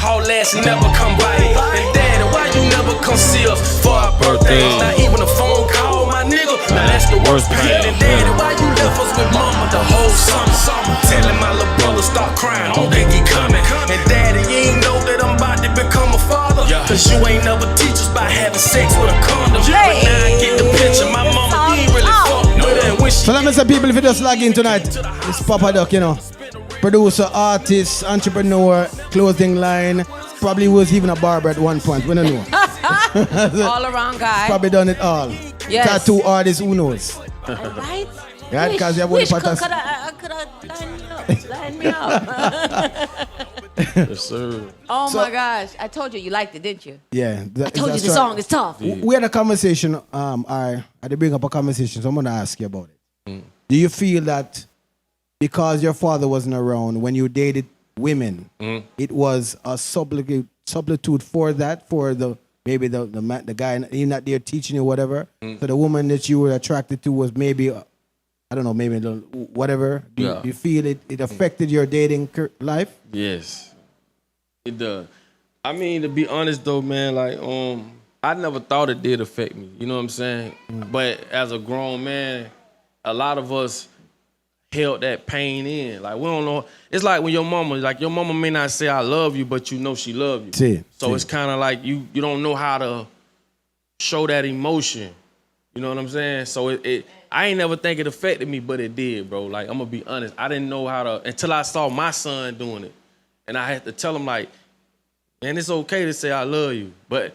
call last and never come by. And daddy, why you never come see us for our birthday? Not even a phone call, my nigga. Now that's the worst pain. And daddy, why you left us with mama the whole summer? Telling my little brother stop crying, don't think he coming. And daddy, you ain't know that I'm about to become a father. Cause you ain't never teach us about having sex with a condom. But now I get the picture, my mama ain't really fucked with her. And when she So let me say, people, if you just log in tonight, it's Papaduck, you know. Producer, artist, entrepreneur, clothing line. Probably was even a barber at one point. We don't know. All around guy. Probably done it all. Yes. Tattoo artist, who knows? Right? Right, because you have Wish one could part have lined me up. Yes, sir. Oh my gosh. I told you liked it, didn't you? Yeah. I told you the song is tough. We had a conversation. I had to bring up a conversation, so I'm going to ask you about it. Do you feel that because your father wasn't around when you dated women, it was a substitute for that, for maybe the guy he's not there teaching you whatever? So the woman that you were attracted to was maybe, I don't know, maybe whatever. Do you feel it affected your dating life? Yes, it does. I mean, to be honest though, man, like I never thought it did affect me. You know what I'm saying? But as a grown man, a lot of us held that pain in. Like, we don't know. It's like when your mama may not say I love you, but you know she love you. So it's kind of like you don't know how to show that emotion. You know what I'm saying? So I ain't never think it affected me, but it did, bro. Like, I'm gonna be honest. I didn't know how to until I saw my son doing it. And I had to tell him, like, man, it's okay to say I love you, but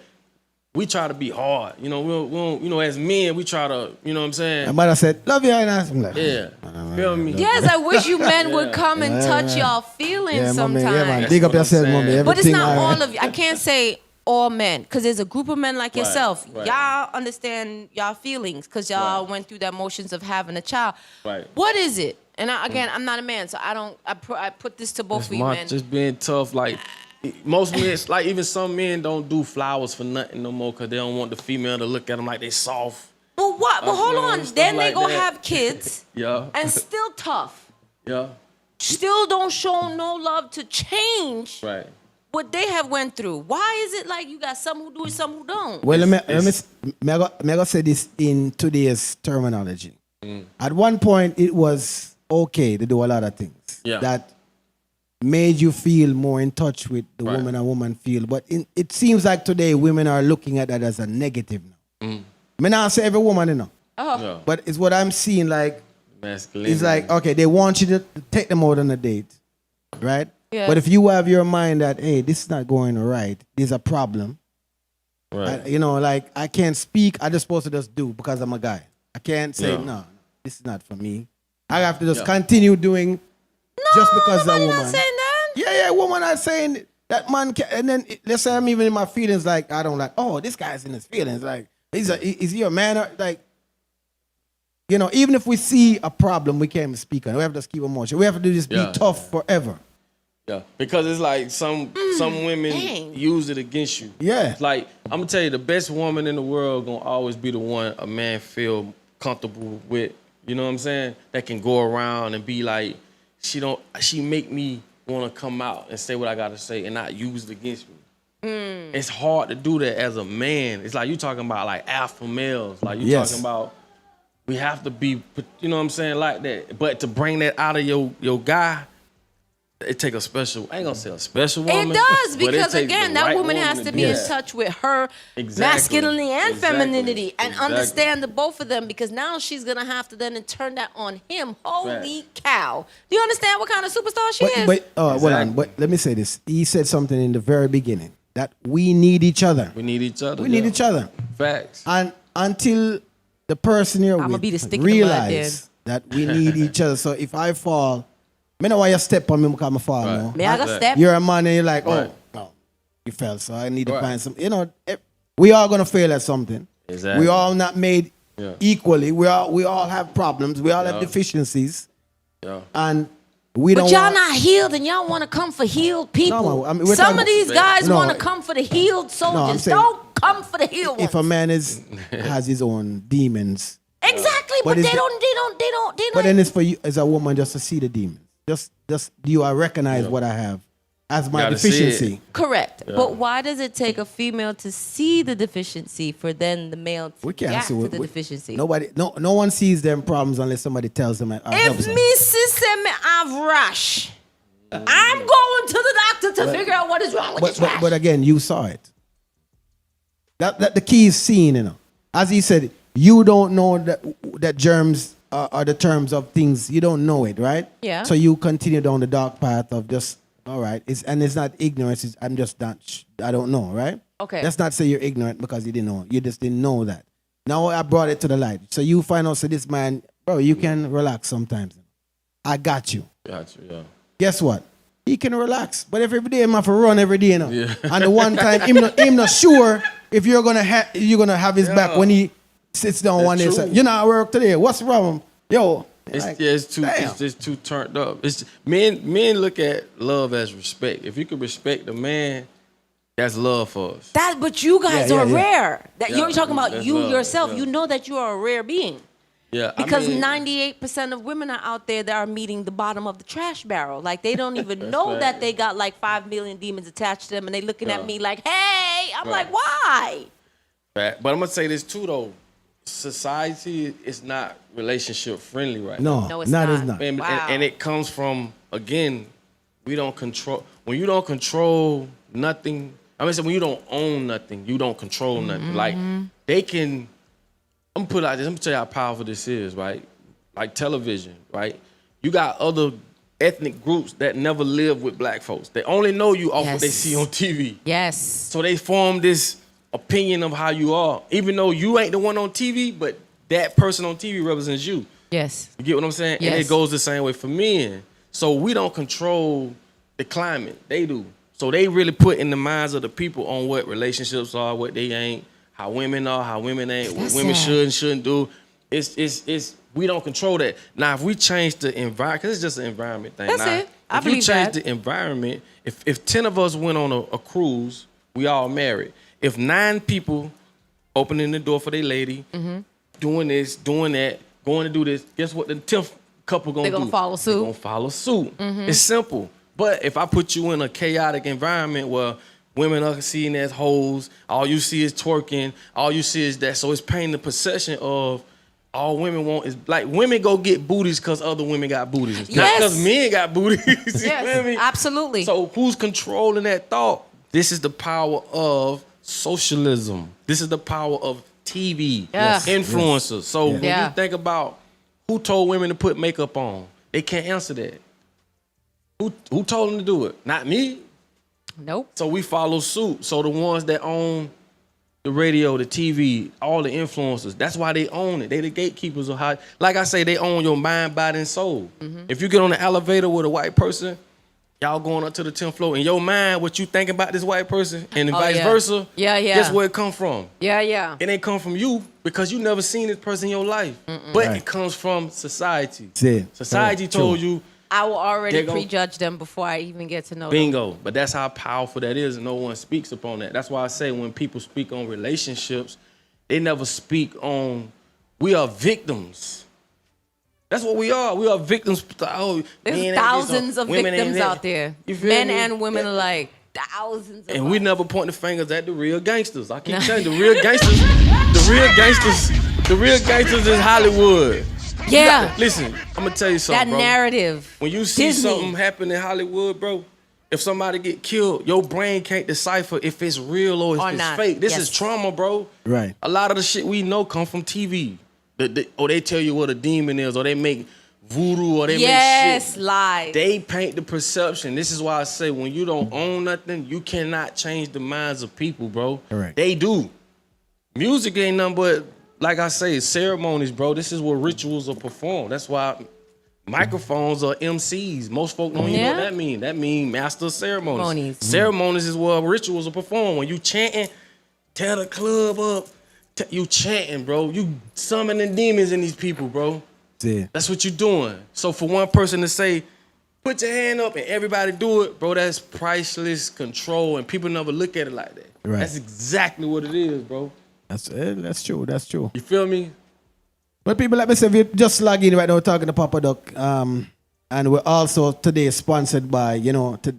we try to be hard. You know, we don't, you know, as men, we try to, you know what I'm saying? My mother said, love you, and I'm like, yeah. Feel me? Yes, I wish you men would come and touch y'all feelings sometimes. Yeah, man. Dig up yourself, mommy. But it's not all of you. I can't say all men, because there's a group of men like yourself. Right. Y'all understand y'all feelings because y'all went through the emotions of having a child. Right. What is it? And again, I'm not a man, so I put this to both of you men. Just being tough, like, most men, like even some men don't do flowers for nothing no more because they don't want the female to look at them like they soft. But what? But hold on. Then they like go that. have kids. Yeah. And still tough. Yeah. Still don't show no love to change what they have went through. Why is it like you got some who do it, some who don't? Well, let me say this in today's terminology. At one point, it was okay to do a lot of things that made you feel more in touch with the woman a woman feel. But it seems like today women are looking at that as a negative now. I mean, not say every woman, you know. Yeah. But it's what I'm seeing, like, masculinity. it's like, okay, they want you to take them out on a date, right? Yeah. But if you have your mind that, hey, this is not going right, there's a problem. Right. You know, like, I can't speak, I'm just supposed to just do because I'm a guy. I can't say, no, this is not for me. I have to just continue doing just because I'm a woman. Not saying that. Yeah, woman are saying that man can, and then let's say I'm even in my feelings, like, I don't like, oh, this guy's in his feelings. Like, is he a man? Or, like, you know, even if we see a problem, we can't even speak on it. We have to just keep emotion. We have to do this, be tough forever. Yeah, because it's like some women use it against you. Yeah. It's like, I'm gonna tell you, the best woman in the world gonna always be the one a man feel comfortable with. You know what I'm saying? That can go around and be like, she make me want to come out and say what I gotta say and not use it against me. It's hard to do that as a man. It's like you talking about like alpha males. Like you talking about we have to be, you know what I'm saying, like that. But to bring that out of your guy, it take a special, I ain't gonna say a special woman. It does, but because it again, that woman has to be in touch with her masculinity and femininity and understand the both of them, because now she's gonna have to then turn that on him. Holy cow. Do you understand what kind of superstar she is? But let me say this. He said something in the very beginning, that we need each other. We need each other. We need each other. Facts. And until the person you're with realize that we need each other. So if I fall, I know why you step on me because I fall. No? May I go step? You're a man and you're like, oh, no, you fell, so I need to find some. You know, we all gonna fail at something. Exactly. We all not made equally. We all have problems. We all have deficiencies. Yeah. And we don't. But y'all not healed, and y'all want to come for healed people. No, I mean, some of these guys want to come for the healed soldiers. Don't come for the healed ones. If a man has his own demons. Exactly, but they don't. But then it's for you as a woman just to see the demons. Just do I recognize what I have? as my Gotta see deficiency. Correct. But why does it take a female to see the deficiency for then the male to We can't react see to what the deficiency? no one sees them problems unless somebody tells them. If me say me have rash, I'm going to the doctor to figure out what is wrong with this rash. But again, you saw it. That the key is seeing, you know. As he said, you don't know that germs are the terms of things. You don't know it, right? Yeah. So you continue down the dark path of just, all right. It's not ignorance. I'm just not. I don't know, right? Okay. Let's not say you're ignorant because you didn't know. You just didn't know that. Now I brought it to the light. So you find out, so this man, bro, you can relax sometimes. I got you. Got you, yeah. Guess what? He can relax. But every day, I'm have to run every day, you know. Yeah. And the one time, him not sure if you're gonna have his back when he sits down That's one day. true. Say, you know, I work today. What's wrong? Yo. It's just too turned up. It's men look at love as respect. If you can respect a man, that's love for us. But you guys are rare. That Yeah, you're talking about that's you love, yourself. yeah. You know that you are a rare being. Yeah, Because 98% of women are out there that are meeting the bottom of the trash barrel. Like they don't even know right. that they got like 5 million demons attached to them, and they looking at me like, "Hey," I'm like, "Why?" But I'm gonna say this too though. Society is not relationship friendly right now. No, it's not. It's not. And it comes from, again, we don't control. When you don't control nothing, I mean, so when you don't own nothing, you don't control nothing. Like they can. I'm gonna put it like this. I'm gonna tell you how powerful this is, right? Like television, right? You got other ethnic groups that never live with black folks. They only know you off what they see on TV. Yes. So they form this opinion of how you are, even though you ain't the one on TV, but that person on TV represents you. Yes. You get what I'm saying? Yes. And it goes the same way for men. So we don't control the climate. They do. So they really put in the minds of the people on what relationships are, what they ain't, how women are, how women ain't, what women should and shouldn't do. It's we don't control that. Now, if we change the environment, because it's just an environment thing. That's now, it. I if you believe change that. the environment, if 10 of us went on a cruise, we all married. If 9 people opening the door for their lady, doing this, doing that, going to do this, guess what the 10th couple gonna do? They're gonna follow suit. They're gonna follow suit. It's simple. But if I put you in a chaotic environment where women are seen as hoes, all you see is twerking, all you see is that, so it's painting the perception of all women want is, like, women go get booties because other women got booties. Not because men got booties. You feel me? Absolutely. So who's controlling that thought? This is the power of socialism. This is the power of TV, influencers. So when you think about who told women to put makeup on, they can't answer that. Who told them to do it? Not me. Nope. So we follow suit. So the ones that own the radio, the TV, all the influencers, that's why they own it. They the gatekeepers of how, like I say, they own your mind, body, and soul. If you get on the elevator with a white person, y'all going up to the 10th floor, in your mind, what you think about this white person, and vice versa, guess where it come from? Yeah. It ain't come from you because you never seen this person in your life. But it comes from society. Society told you, I will already prejudge them before I even get to know them. Bingo. But that's how powerful that is, and no one speaks upon that. That's why I say when people speak on relationships, they never speak on, we are victims. That's what we are. We are victims. There's thousands of victims out there. Men and women alike. Thousands of we never point the fingers at the real gangsters. I keep telling you, the real gangsters is Hollywood. Yeah. Listen, I'm gonna tell you something, bro. That narrative. When you see something happen in Hollywood, bro, if somebody get killed, your brain can't decipher if it's real or if it's fake. This is trauma, bro. Right. A lot of the shit we know come from TV. Or they tell you what a demon is, or they make voodoo, or they make shit. Lies. They paint the perception. This is why I say when you don't own nothing, you cannot change the minds of people, bro. Correct. They do. Music ain't nothing but, like I say, ceremonies, bro. This is where rituals are performed. That's why microphones are MCs. Most folk don't even know what that mean. That mean master of ceremonies. Ceremonies is where rituals are performed. When you chanting, tear the club up. You chanting, bro. You summoning demons in these people, bro. That's what you doing. So for one person to say, put your hand up and everybody do it, bro, that's priceless control, and people never look at it like that. Right. That's exactly what it is, bro. That's true. That's true. You feel me? But people like myself, you just log in right now talking to Papaduck. And we're also today sponsored by,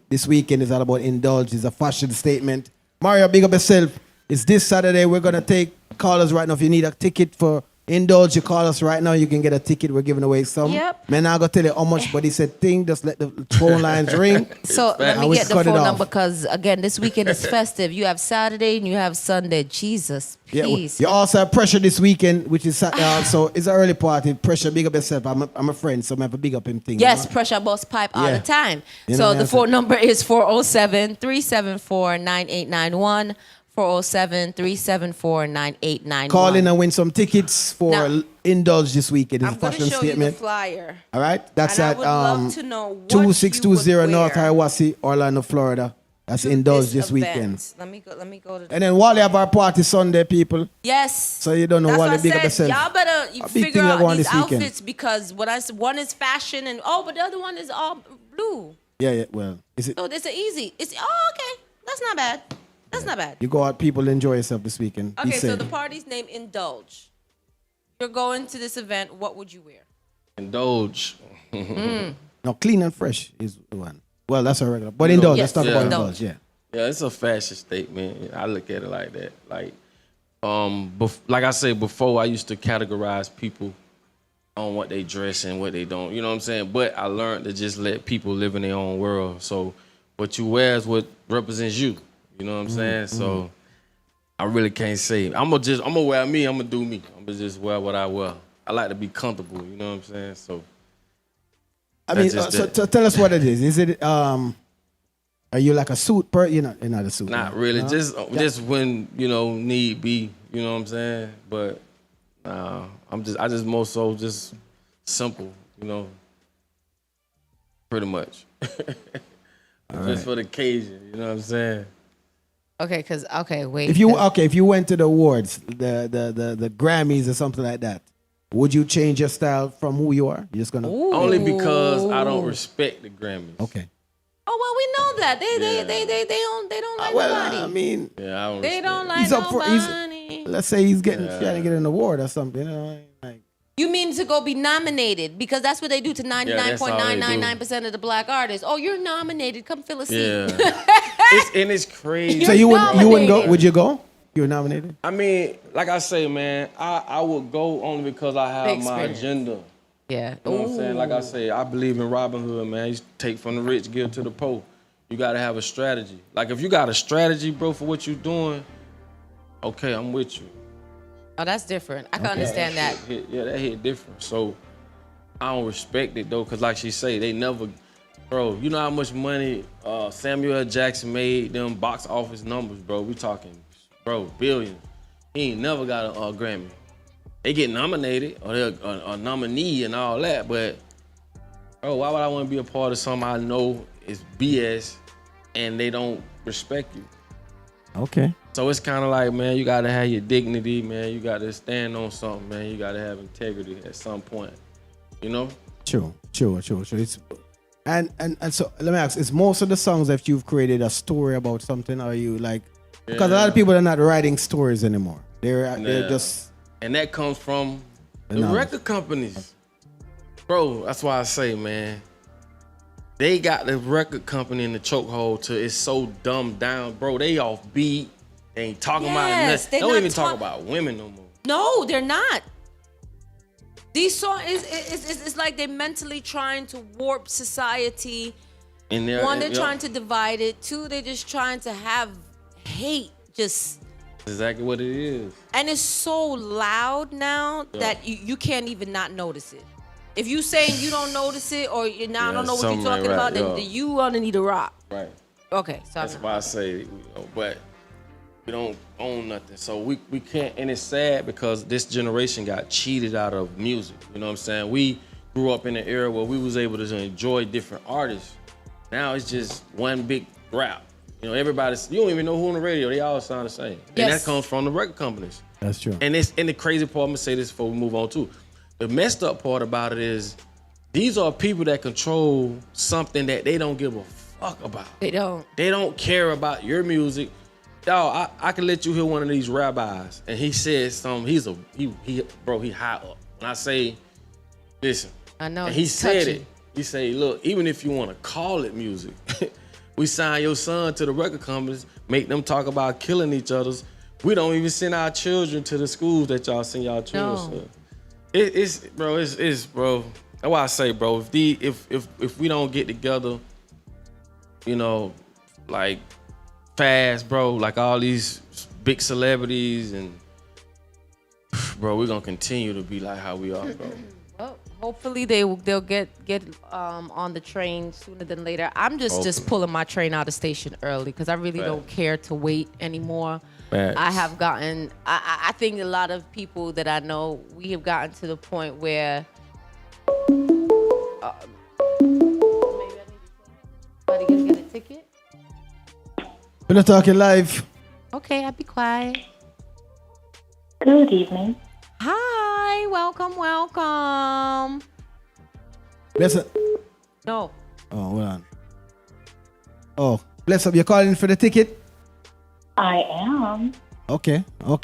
this weekend is all about indulge. It's a fashion statement. Mario, big up yourself. It's this Saturday. We're going to take callers right now. If you need a ticket for indulge, you call us right now. You can get a ticket. We're giving away some. Yep. Man, I'm going to tell you how much, but he said, just let the phone lines ring. So let me get the phone number because, again, this weekend is festive. You have Saturday and you have Sunday. Jesus, peace. You also have Pressure this weekend, which is Saturday also. It's an early party. Pressure, big up yourself. I'm a friend, so I'm going to big up him thing. Yes, Pressure bust pipe all the time. So the phone number is 407-374-9891. 407-374-9891. Call in and win some tickets for Indulge this weekend. It's I'm a fashion show statement. You the flyer. All right, that's and at I would love to know what 2620 North Hiawassee, Orlando, Florida. That's to Indulge this weekend. Let me go to. And then Wally have our party Sunday, people. Yes. So you don't know That's Wally, what big I up said. yourself. Y'all better figure out these weekend. outfits because one is fashion and but the other one is all blue. Yeah. Well, is it? So it's easy. Okay. That's not bad. That's not bad. You go out, people, enjoy yourself this weekend. Okay, so the party's name Indulge. You're going to this event. What would you wear? Indulge. No, clean and fresh is the one. Well, that's a regular. But Indulge. Let's talk about Indulge. Yeah. Yeah, it's a fashion statement. I look at it like that. Like, like I said before, I used to categorize people on what they dress and what they don't. You know what I'm saying? But I learned to just let people live in their own world. So what you wear is what represents you. You know what I'm saying? So I really can't say. I'm gonna wear me. I'm gonna do me. I'm gonna just wear what I wear. I like to be comfortable. You know what I'm saying? So I mean, so tell us what it is. Is it are you like a suit You're not a suit. Not really. No? Just when need be. You know what I'm saying? But I just more so just simple. Pretty much. Just for the occasion. You know what I'm saying? Okay, wait. If you went to the awards, the Grammys or something like that, would you change your style from who you are? You're just gonna only because I don't respect the Grammys. Okay. Oh well, we know that they don't like nobody. I mean, I don't. They don't like nobody. Let's say he's trying to get an award or something. Like. You mean to go be nominated because that's what they do to 99.999% of the black artists. Oh, you're nominated. Come fill a seat. Yeah. It's crazy. So you wouldn't go? Would you go? You were nominated? I mean, like I say, man, I would go only because I have my agenda. Yeah. You know what I'm saying? Like I say, I believe in Robin Hood, man. You take from the rich, give to the poor. You got to have a strategy. Like, if you got a strategy, bro, for what you're doing, okay, I'm with you. Oh, that's different. I can understand that. That hit different. So I don't respect it, though, because like she say, they never... Bro, you know how much money Samuel L. Jackson made them box office numbers, bro? We talking, bro, billions. He ain't never got a Grammy. They get nominated or they're a nominee and all that, but bro, why would I want to be a part of something I know is BS and they don't respect you? Okay. So it's kind of like, man, you got to have your dignity, man. You got to stand on something, man. You got to have integrity at some point, you know? True. It's, and so let me ask, is most of the songs that you've created a story about something? Or are you like, because a lot of people are not writing stories anymore. They're just... And that comes from the record companies. Bro, that's why I say, man, they got the record company in the chokehold till it's so dumbed down. Bro, they off beat. They ain't talking about nothing. They don't even talk about women no more. No, they're not. These songs, it's like they're mentally trying to warp society. One, they're trying to divide it. Two, they're just trying to have hate. Just exactly what it is. And it's so loud now that you can't even not notice it. If you saying you don't notice it or I don't know what you're talking about, then you underneath a rock. Right. Okay. That's why I say, but we don't own nothing. So we can't, and it's sad because this generation got cheated out of music. You know what I'm saying? We grew up in an era where we was able to enjoy different artists. Now it's just one big rap. You know, you don't even know who on the radio. They all sound the same. Yes. And that comes from the record companies. That's true. And the crazy part, I'm gonna say this before we move on too. The messed up part about it is these are people that control something that they don't give a fuck about. They don't. They don't care about your music. Dawg, I can let you hear one of these rabbis and he said something. He high up. When I say, listen. I know. And he said it. We say, look, even if you want to call it music, we sign your son to the record companies, make them talk about killing each other's. We don't even send our children to the schools that y'all send y'all children to. It's bro. That's why I say, bro. If we don't get together, you know, like fast, bro, like all these big celebrities, and bro, we're gonna continue to be like how we are, bro. Well, hopefully they'll get on the train sooner than later. I'm just pulling my train out of station early because I really don't care to wait anymore. I have gotten. I think a lot of people that I know, we have gotten to the point where. Maybe I need to get a ticket. We're not talking live. Okay, I'll be quiet. Good evening. Hi, welcome. Bless up. No. Oh, hold on. Oh, bless up. You're calling for the ticket? I am. Okay. We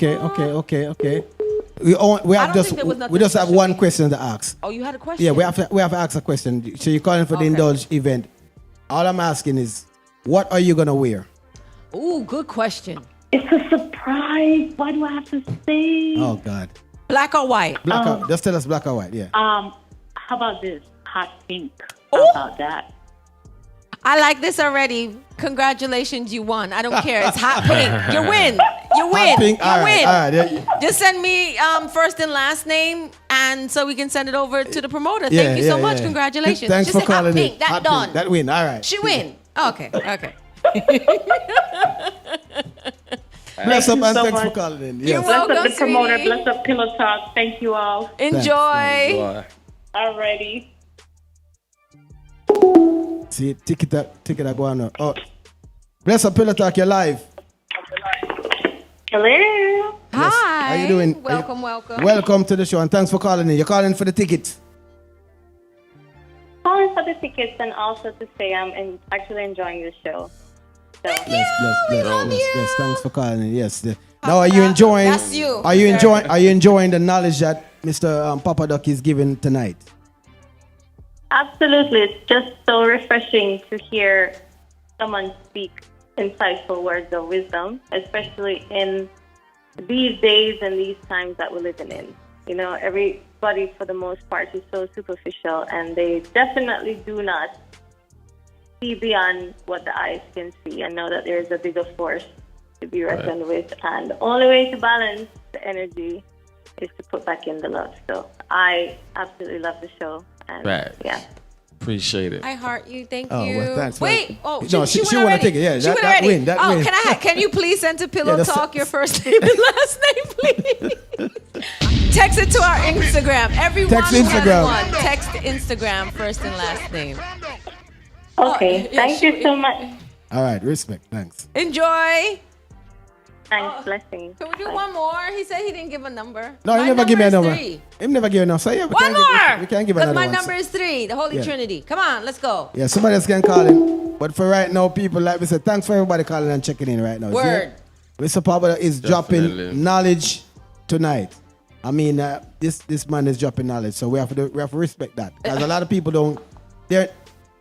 just have one question to ask. Oh, you had a question? Yeah, we have to ask a question. So you're calling for the Indulge event. All I'm asking is, what are you gonna wear? Ooh, good question. It's a surprise. Why do I have to say? Oh God. Black or white? Just tell us black or white. Yeah. How about this? Hot pink. How about that? I like this already. Congratulations, you won. I don't care. It's hot pink. You win. Hot pink. You All win. right. Yeah. Just send me first and last name, and so we can send it over to the promoter. Thank you so much. Yeah. Congratulations. Thanks Just for say calling hot pink. it. That Hot done. pink. That win. All right. She win. Okay. Bless up and so thanks much. for calling in. You're Yes. welcome, Bless up the promoter. sweetie. Bless up Pillow Talk. Thank you all. Enjoy. Alrighty. See, ticket that go on. Oh, bless up, Pillow Talk. You're live. Hello. Hi. How you doing? Welcome. Welcome to the show and thanks for calling in. You're calling for the tickets. Calling for the tickets and also to say I'm actually enjoying the show. So. Bless. Thanks for calling in. Yes. Now, are you enjoying? That's you. Are you enjoying the knowledge that Mr. Papaduck is giving tonight? Absolutely. It's just so refreshing to hear someone speak insightful words of wisdom, especially in these days and these times that we're living in. You know, everybody for the most part is so superficial, and they definitely do not see beyond what the eyes can see and know that there is a bigger force to be reckoned with. And the only way to balance the energy is to put back in the love. So I absolutely love the show. And yeah. Appreciate it. I heart you. Thank Oh, you. well, thanks. Wait. Oh, No, she went wanna already. take it. Yeah, she that went already. win, that win. Can you please send to Pillow that's- Talk your first name and last name, please? Text it to our Instagram. Everyone Text Instagram. Text Instagram first and last name. Okay. yeah, Thank you so much. All right, respect. Thanks. Enjoy. Thanks. Blessings. Can we do one more? He said he didn't give a number. No, My he never give me a is number. 3. He never give a number. So yeah, One more. We can give Because another my one. number is 3. The Holy Yeah. Trinity. Come on, let's go. Yeah, somebody else can call in. But for right now, people, like we said, thanks for everybody calling and checking in right now. Word. Mr. Papa is Definitely. dropping knowledge tonight. I mean, this man is dropping knowledge, so we have to respect that. Because a lot of people don't.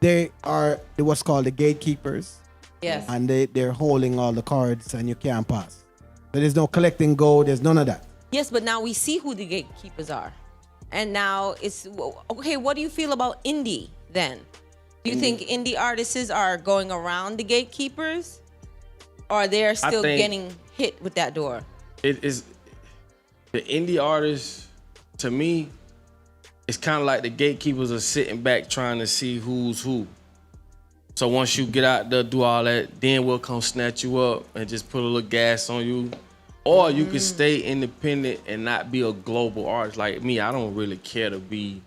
They are what's called the gatekeepers, Yes. and they're holding all the cards, and you can't pass. So there's no collecting gold. There's none of that. Yes, but now we see who the gatekeepers are. And now it's, okay, what do you feel about indie then? Do you think indie artists are going around the gatekeepers? Or they're still think- getting hit with that door? It is the indie artists, to me, it's kind of like the gatekeepers are sitting back trying to see who's who. So once you get out there, do all that, then we'll come snatch you up and just put a little gas on you. Or you can stay independent and not be a global artist. Like me, I don't really care to be,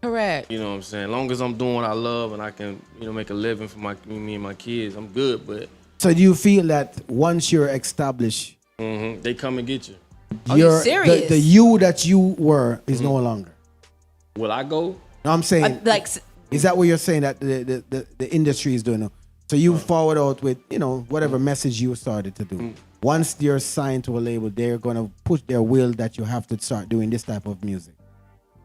Correct. you know what I'm saying? As long as I'm doing what I love and I can, make a living for me and my kids, I'm good. But So do you feel that once you're established, they come and get you. Are you serious? the you that you were is no longer? Will I go? No, I'm saying, Like, is that what you're saying that the industry is doing? So you forward out with, whatever message you started to do. Once you're signed to a label, they're going to push their will that you have to start doing this type of music.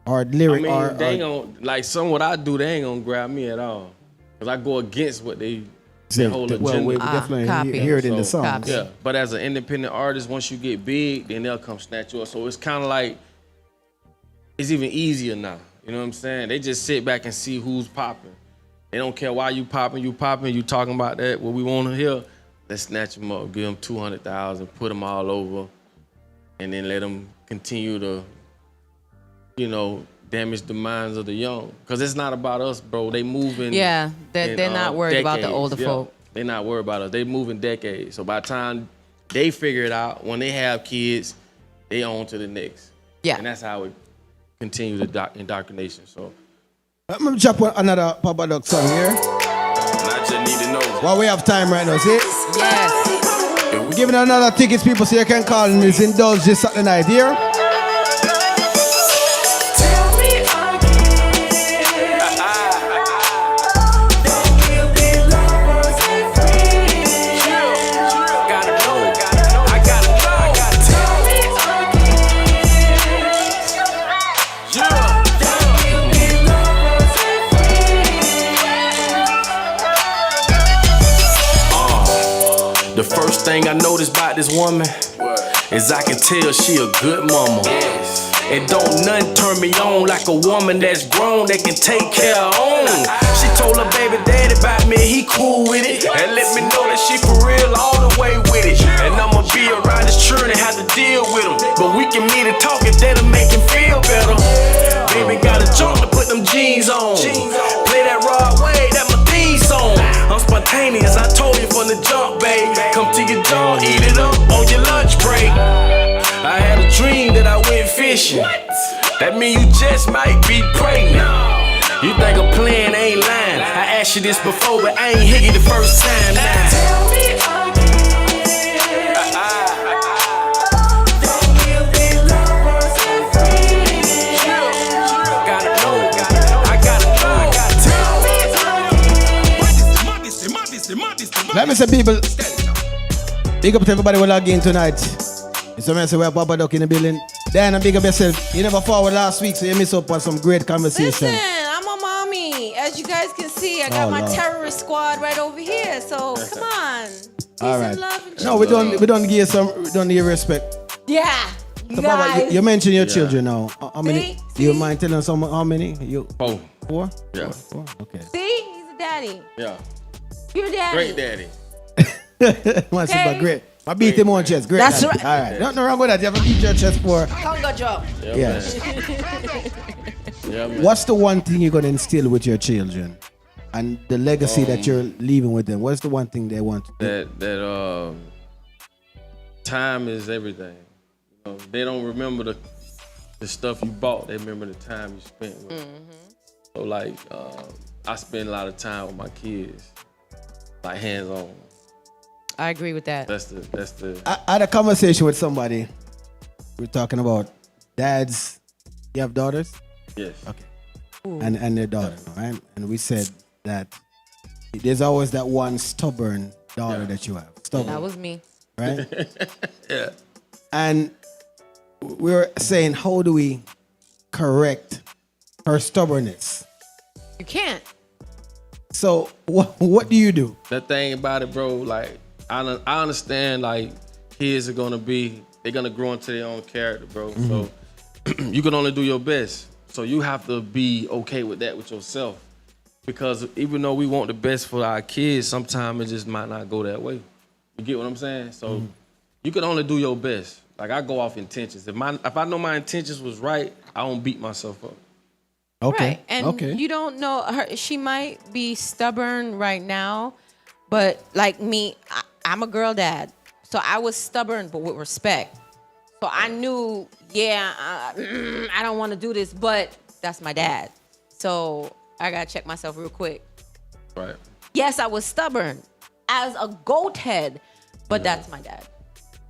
or lyric, I mean, they or ain't gonna, like, some what I do, they ain't gonna grab me at all. Because I go against what they whole agenda. well, we definitely copy. hear it in the So, songs. copy. Yeah, but as an independent artist, once you get big, then they'll come snatch you up. So it's kind of like, it's even easier now. You know what I'm saying? They just sit back and see who's popping. They don't care why you popping, you talking about that, what we want to hear. Let's snatch them up, give them 200,000, put them all over, and then let them continue to, damage the minds of the young. Because it's not about us, bro. They moving. Yeah, they're not worried about the older folk. They're not worried about us. They moving decades. So by the time they figure it out, when they have kids, they on to the next. Yeah. And that's how it continues the indoctrination. So I'm gonna drop another Papaduck song here. I just need to know. While we have time right now, see? Yes. We're giving another tickets, people, so you can call and indulge this Saturday night here. The first thing I noticed about this woman is I can tell she a good mama. And don't nothing turn me on like a woman that's grown that can take care of her own. She told her baby daddy about me, he cool with it. And let me know that she for real all the way with it. And I'ma be around this churn and have to deal with him. But we can meet and talk and that'll make him feel better. Baby got a jump to put them jeans on. Play that raw way, that my theme song. I'm spontaneous, I told you from the jump, babe. Come to your joint, eat it up on your lunch break. I had a dream that I went fishing. That mean you just might be pregnant. You think I'm playing, I ain't lying. I asked you this before, but I ain't hit you the first time now. Tell me Let me say, people, big up to everybody who log in tonight. It's a message where Papaduck in the building. Diana, big up yourself. You never forward last week, so you miss up on some great conversation. Listen, I'm a mommy. As you guys can see, I got my terrorist squad right over here. So come on. Peace all right. and love and No, we don't give you respect. Yeah. So Papa, you mentioned your children now. How many? See? You mind telling us how many? Four? Yeah. Four? Okay. See? He's a daddy. Yeah. You're daddy. Great daddy. But great. I beat him on chest. Great. That's daddy. right. All right. Nothing wrong with that. You have to beat your chest for. Conga drop. Yeah. Yeah, man. What's the one thing you're going to instill with your children? And the legacy that you're leaving with them? What's the one thing they want to do? That time is everything. You know, they don't remember the stuff you bought. They remember the time you spent with them. So like, I spend a lot of time with my kids, like hands on. I agree with that. That's the. I had a conversation with somebody. We're talking about dads. You have daughters? Yes. Okay. And their daughter, right? And we said that there's always that one stubborn daughter that you have. Stubborn. That was me. Right? Yeah. And we were saying, how do we correct her stubbornness? You can't. So what do you do? The thing about it, bro, like I understand, like kids they're gonna grow into their own character, bro. So you can only do your best. So you have to be okay with that with yourself, because even though we want the best for our kids, sometimes it just might not go that way. You get what I'm saying? So you can only do your best. Like I go off intentions. If I know my intentions was right, I don't beat myself up. Okay. Right. And you don't know her. She might be stubborn right now, but like me, I'm a girl dad. So I was stubborn, but with respect. So I knew, I don't want to do this, but that's my dad. So I got to check myself real quick. Right. Yes, I was stubborn as a goat head, but that's my dad.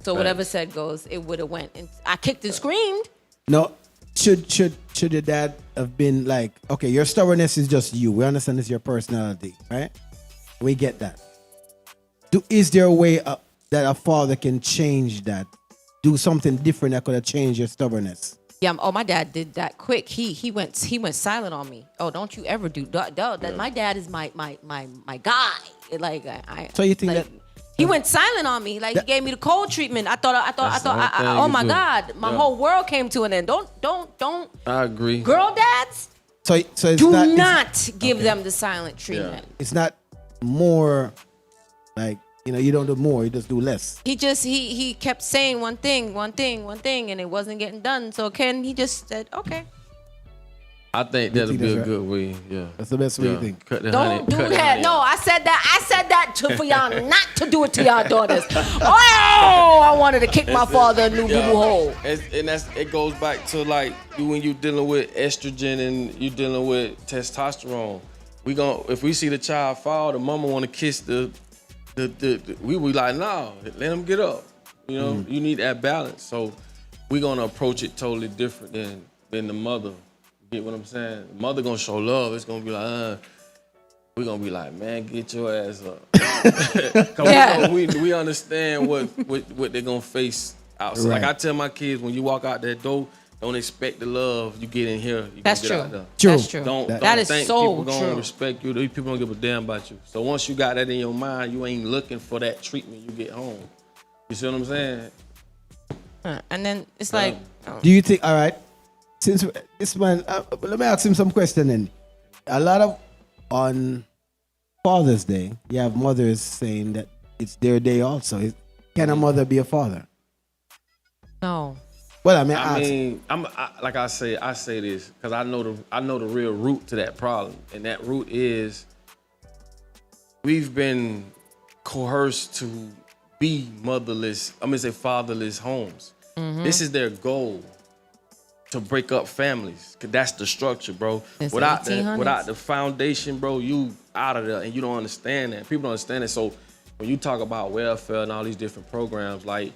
So whatever said goes, it would have went. And I kicked and screamed. No, should your dad have been like, okay, your stubbornness is just you. We understand it's your personality, right? We get that. Is there a way that a father can change that? Do something different that could have changed your stubbornness? Yeah. Oh, my dad did that quick. He went silent on me. Oh, don't you ever do that? My dad is my guy. Like So you think like, that he went silent on me? Like he gave me the cold treatment. I thought. Oh my God, my whole world came to an end. Don't. I agree. Girl dads, so it's do not, not give them the silent treatment. it's not more like, you don't do more, you just do less. He kept saying one thing, and it wasn't getting done. So Ken, he just said, okay. I think that'll be a good way. Yeah, That's the best way you think. Cut the Don't honey, do cut the that. honey No, out. I said that for y'all not to do it to y'all daughters. Oh, I wanted to kick my father a new boo-boo hole. And it goes back to like when you dealing with estrogen and you dealing with testosterone. If we see the child fall, the mama want to kiss we be like, nah, let him get up. You need that balance. So we gonna approach it totally different than the mother. You get what I'm saying? The mother gonna show love. It's gonna be like, we gonna be like, man, get your ass up. Yeah. we understand what they're gonna face outside. Right. Like I tell my kids, when you walk out that door, don't expect the love you get in here. That's get true. Out there. That's true. Don't That is think so people gonna true. respect you. These people don't give a damn about you. So once you got that in your mind, you ain't looking for that treatment you get home. You see what I'm saying? And then it's like, Do you think, all right, since this man, let me ask him some question then. A lot of, on Father's Day, you have mothers saying that it's their day also. Can a mother be a father? no. Well, I mean, like I say this because I know the real root to that problem, and that root is we've been coerced to be fatherless homes. Mm-hmm. This is their goal, to break up families, cause that's the structure, bro. Since Without the 1800s. without the foundation, bro, you out of there, and you don't understand that. People don't understand it. So when you talk about welfare and all these different programs, like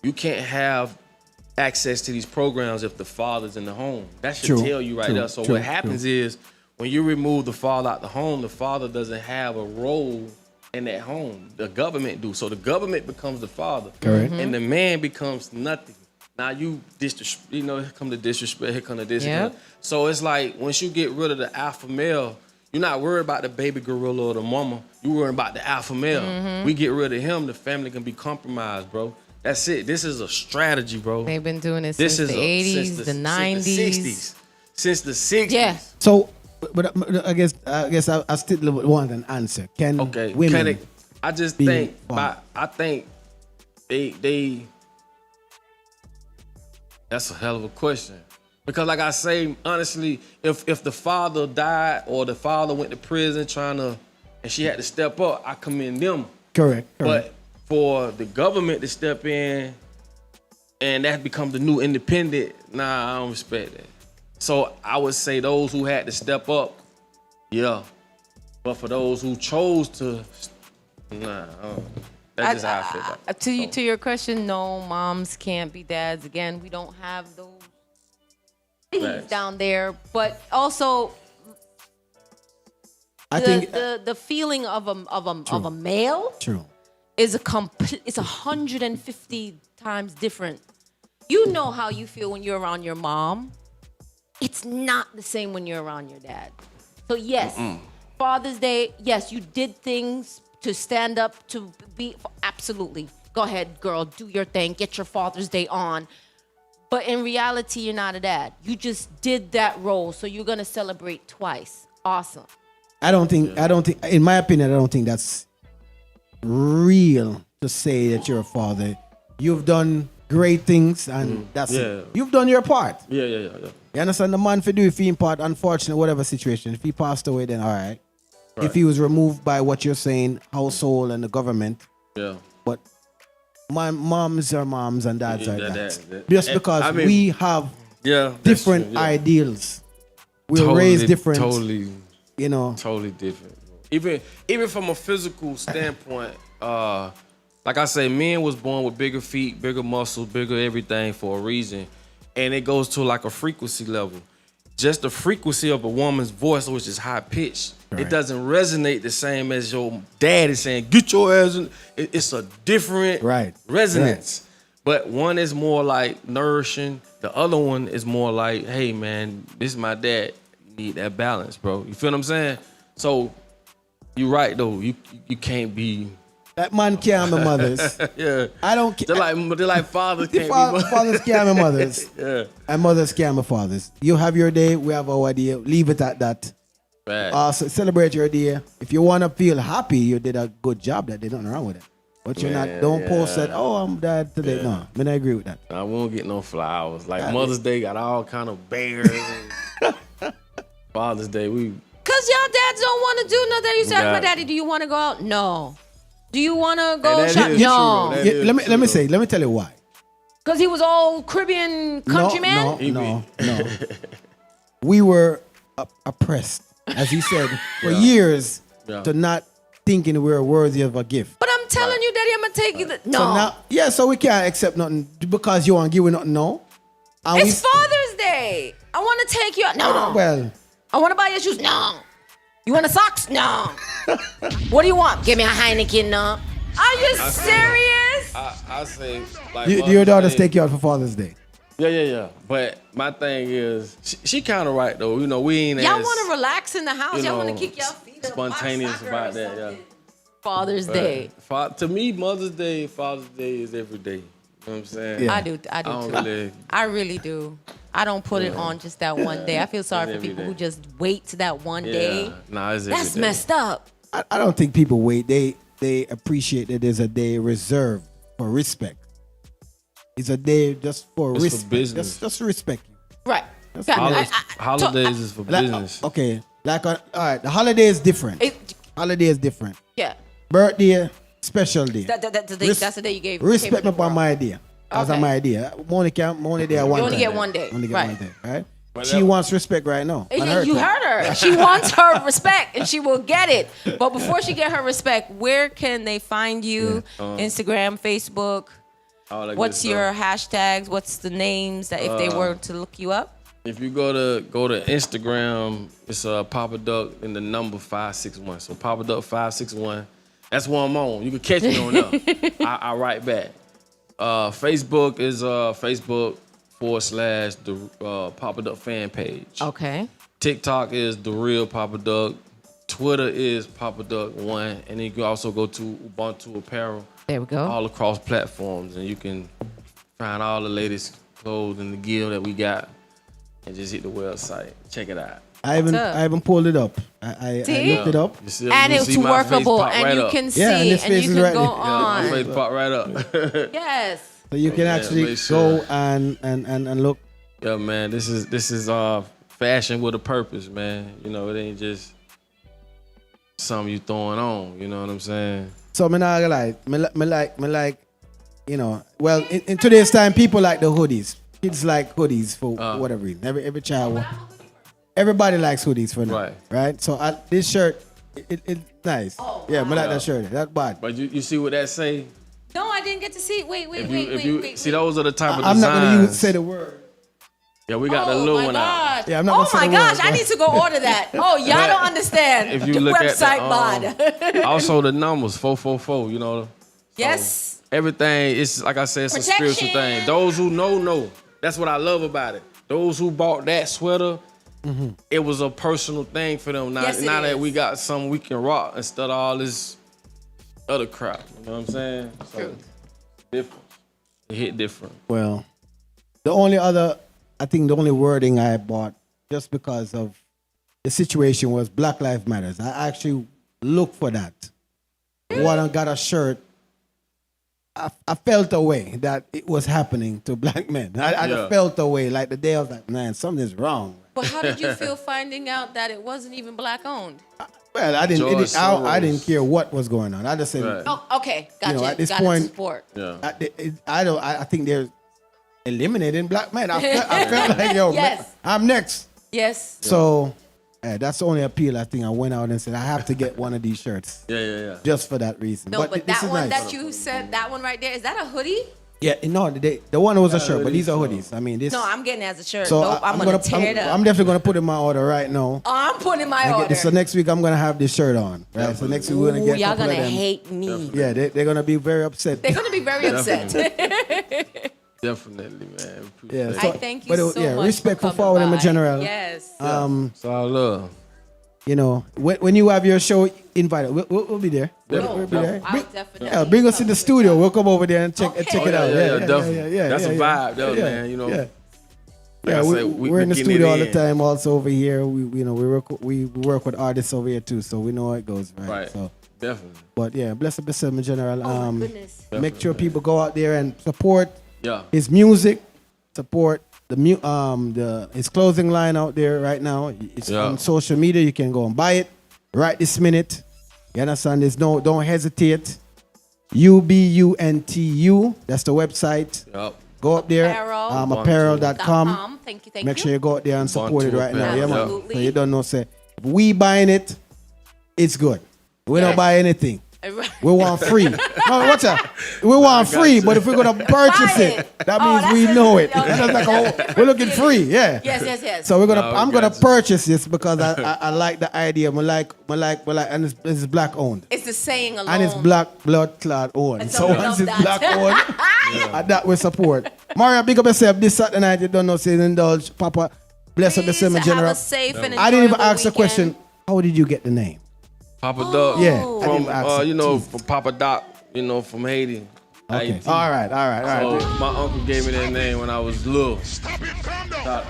you can't have access to these programs if the father's in the home. That should tell you right there. So what happens is when you remove the father out the home, the father doesn't have a role in that home. The government do. So the government becomes the father. Correct. And the man becomes nothing. Now you here come the disrespect, here come the this. Yep. So it's like once you get rid of the alpha male, you're not worried about the baby gorilla or the mama. You're worried about the alpha male. We get rid of him, the family can be compromised, bro. That's it. This is a strategy, bro. They've been doing it since the 80s, the 90s. Since the 60s. Yeah. So, but I guess I still want an answer. Can women? I just be think, father? I think they. That's a hell of a question. Because like I say, honestly, if the father died or the father went to prison and she had to step up, I commend them. Correct. But for the government to step in and that become the new independent, nah, I don't respect that. So I would say those who had to step up, yeah. But for those who chose to, nah, that's just how I feel about it. To your question, no, moms can't be dads. Again, we don't have those things Facts. down there. But also, I think the feeling of a male true. is it's 150 times different. You know how you feel when you're around your mom. It's not the same when you're around your dad. So yes, Father's Day, yes, you did things to stand up to be, absolutely. Go ahead, girl, do your thing, get your Father's Day on. But in reality, you're not a dad. You just did that role, so you're gonna celebrate twice. Awesome. I don't think, in my opinion, I don't think that's real to say that you're a father. You've done great things, and that's it. You've done your part. Yeah. You understand? The man for do if he part, unfortunate, whatever situation. If he passed away, then all right. If he was removed by what you're saying, household and the government. Yeah. But my moms are moms and dads are dads. that- Just because we have that's different true, yeah. ideals. We're raised different. Totally different. Even from a physical standpoint, like I say, men was born with bigger feet, bigger muscles, bigger everything for a reason. And it goes to like a frequency level. Just the frequency of a woman's voice, which is high pitched, it doesn't resonate the same as your dad is saying, get your ass in. It's a different resonance. But one is more like nourishing. The other one is more like, hey man, this is my dad. You need that balance, bro. You feel what I'm saying? So you're right though. You can't be. That man can't be mothers. Yeah. I don't care. They're like fathers can't be mothers. Fathers can't be mothers. Yeah. And mothers can't be fathers. You have your day. We have our day. Leave it at that. Right. Celebrate your day. If you want to feel happy, you did a good job. There's nothing wrong with it. But you're not. Don't post that. Oh, I'm dad today. Yeah. No, I mean I agree with that. I won't get no flowers. Like Mother's Day got all kind of bears. And Father's Day Cause y'all dads don't want to do nothing. You say, my daddy, do you want to go out? No. Do you want to go shop? No. Let me tell you why. Cause he was all Caribbean countryman. No. We were oppressed, as he said, for years to not thinking we were worthy of a gift. But I'm telling you, Daddy, I'm gonna take you. No. So we can't accept nothing because you want to give me nothing. No. And it's Father's Day. I want to take you out. No. Well. I want to buy your shoes. No. You want a socks? No. What do you want? Give me a Heineken. No. Are you serious? I say like your daughters take you out for Father's Day. Yeah. But my thing is, she kind of right though. You know, we ain't. Y'all want to relax in the house. Y'all want to kick y'all feet up. Spontaneous about that. Yeah. Father's Day. To me, Mother's Day, Father's Day is every day. You know what I'm saying? Yeah. I do too. I really do. I don't put it on just that one day. I feel sorry for people who just wait to that one day. Nah, it's That's messed up. I don't think people wait. They appreciate that there's a day reserved for respect. It's a day just for respect. For business. Just respect you. Right. Holidays is for business. Okay. All right. The holiday is different. Holiday is different. Yeah. Birthday, special day. That's the day you gave. Respect me upon my idea. That's my idea. Only there one day. You only get one day. Only get one day, right? She wants respect right now. You heard her. She wants her respect, and she will get it. But before she get her respect, where can they find you? Instagram, Facebook. What's your hashtags? What's the names that if they were to look you up? If you go to Instagram, it's Papaduck and the number 561. So Papaduck 561. That's what I'm on. You can catch me on there. I write back. Facebook is Facebook / the Papaduck fan page. Okay. TikTok is the real Papaduck. Twitter is Papaduck1, and then you can also go to Ubuntu Apparel. There we go. All across platforms, and you can find all the latest clothes and the gear that we got, and just hit the website. Check it out. I haven't pulled it up. I looked it up. And it's workable, and you can see, and you can go on. My face pop right up. Yes. So you can actually go and look. Yeah, man, this is fashion with a purpose, man. You know, it ain't just something you throwing on. You know what I'm saying? So me not gonna lie, me like, you know. Well, in today's time, people like the hoodies. Kids like hoodies for whatever reason. Every child. Everybody likes hoodies for now, right? So this shirt, it's nice. Oh, yeah, me like that shirt. That's bad. But you see what that say? No, I didn't get to see. Wait. See, those are the type of I'm designs. not gonna say the word. Yeah, we got the little one out. Yeah, I'm not oh my gosh, I need to go order that. Oh, y'all don't understand. If you the look website at also the numbers 444. You know. Yes. So everything is like I said, it's a spiritual thing. Those who know. That's what I love about it. Those who bought that sweater. Mm-hmm. It was a personal thing for them. Now that we got something we can rock instead of all this other crap. You know what I'm saying? So, different. It hit different. Well, the only wording I bought just because of the situation was Black Lives Matters. I actually looked for that. When I got a shirt, I felt a way that it was happening to black men. I felt a way like the day I was like, man, something's wrong. But how did you feel finding out that it wasn't even black owned? Well, I didn't care what was going on. I just said, oh, okay, gotcha. You know, at this point, support. I think they're eliminating black men. I felt like, yo, man, I'm next. Yes. So that's the only appeal. I think I went out and said I have to get one of these shirts. Yeah. Just for that reason. No, but that one nice. that you said, that one right there, is that a hoodie? Yeah, no, the one was a shirt, but these are hoodies. I mean, this. No, I'm getting it as a shirt. So Nope, I'm gonna tear it up. I'm definitely gonna put in my order right now. Oh, I'm putting my order. So next week I'm gonna have this shirt on. Right. So next week we're gonna get. Y'all gonna hate me. Yeah, they're gonna be very upset. They're gonna be very upset. Definitely, man. Yeah, I thank you so much. Respect for for forwarding by. in general. Yes. It's all love. You know, when you have your show, invite us. We'll be there. We'll be there. I'll definitely. Yeah, bring us to the studio. We'll come over there and check it out. Definitely. Yeah, That's a vibe, though, man. You know. Yeah. Like I said, We're in the studio all the in. time. Also over here, we work with artists over here too, so we know how it goes, right? Right. So, definitely. but yeah, blessed be in general. Oh my goodness. Make sure people go out there and support Yeah. his music, support his clothing line out there right now. It's on social media. You can go and buy it right this minute. You understand? Don't hesitate. UBUNTU. That's the website. Yep. Go up there. Apparel.com. Thank you. Make sure you go out there and support it right now. Apparel. Yeah, man. Absolutely. So you don't know, say, if we buying it, it's good. We don't buy anything. We want free. No, watch out. We want free, but if we're gonna purchase it, that means we know it. That's like, we're looking free, yeah. Yes. So I'm gonna purchase this because I like the idea. I like, and it's black owned. It's the saying alone. And it's black blood clot owned. So once it's black owned, that we support. Maria, big up yourself. This Saturday night, you don't know, say indulge. Papa, bless up yourself in general. Have a safe and I didn't even enjoyable ask the question. How did you get the name? Papaduck. Yeah. From from Papaduck, from Haiti. Okay. Haiti. All right. So my uncle gave me that name when I was little.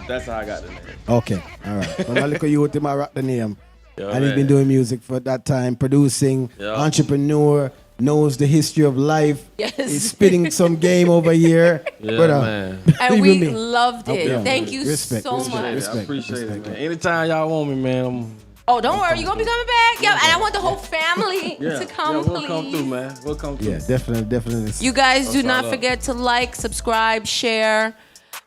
That's how I got the name. Okay. All right. From a little youth, him I rock the name. Yeah, And he's been doing music for that time, producing, entrepreneur, knows the history of life. Yes. He's spitting some game over here. Yeah, But, man. And we loved it. Yeah. Thank you Respect, so respect, much. respect. I appreciate it, man. Anytime y'all want me, man, Oh, don't worry. You're going to be coming back. Yeah, and I want the whole family to come, we'll come through, man. We'll come through. Yeah, definitely. You guys do not all up. forget to like, subscribe, share.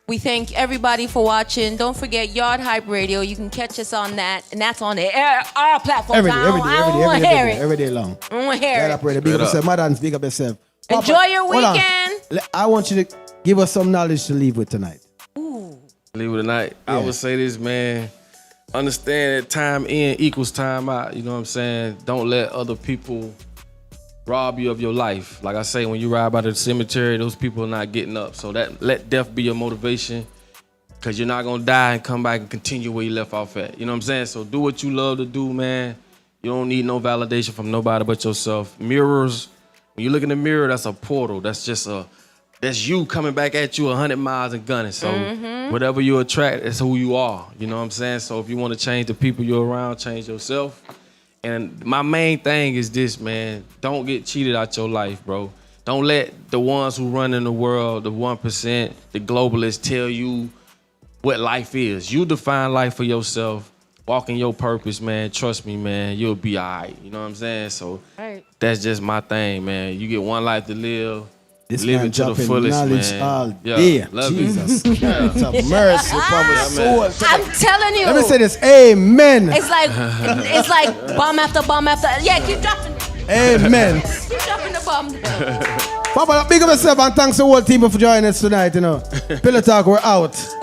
We thank everybody for watching. Don't forget Yard Hype Radio. You can catch us on that, and that's on our platform. Every day long. I don't want to hear it. Big up yourself. Madans, big up yourself. Papa, Enjoy your hold on. weekend. I want you to give us some knowledge to leave with tonight. Leave it tonight. I would say this, man. Understand that time in equals time out. You know what I'm saying? Don't let other people rob you of your life. Like I say, when you ride by the cemetery, those people are not getting up. So let death be your motivation, because you're not going to die and come back and continue where you left off at. You know what I'm saying? So do what you love to do, man. You don't need no validation from nobody but yourself. Mirrors, when you look in the mirror, that's a portal. That's you coming back at you 100 miles and gunning. So whatever you attract, that's who you are. You know what I'm saying? So if you want to change the people you're around, change yourself. And my main thing is this, man. Don't get cheated out your life, bro. Don't let the ones who run in the world, the 1%, the globalists, tell you what life is. You define life for yourself. Walk in your purpose, man. Trust me, man. You'll be all right. You know what I'm saying? So that's just my thing, man. You get one life to live. This Live man it to the dropping fullest, knowledge man. all Yeah, day. love Jesus it. Christ of mercy upon my soul. I'm telling you. Let me say this. Amen. It's like bomb after bomb after. Yeah, keep dropping. Amen. Keep dropping the bomb. Papa, big up yourself and thanks to the whole team for joining us tonight. Pillow Talk, we're out.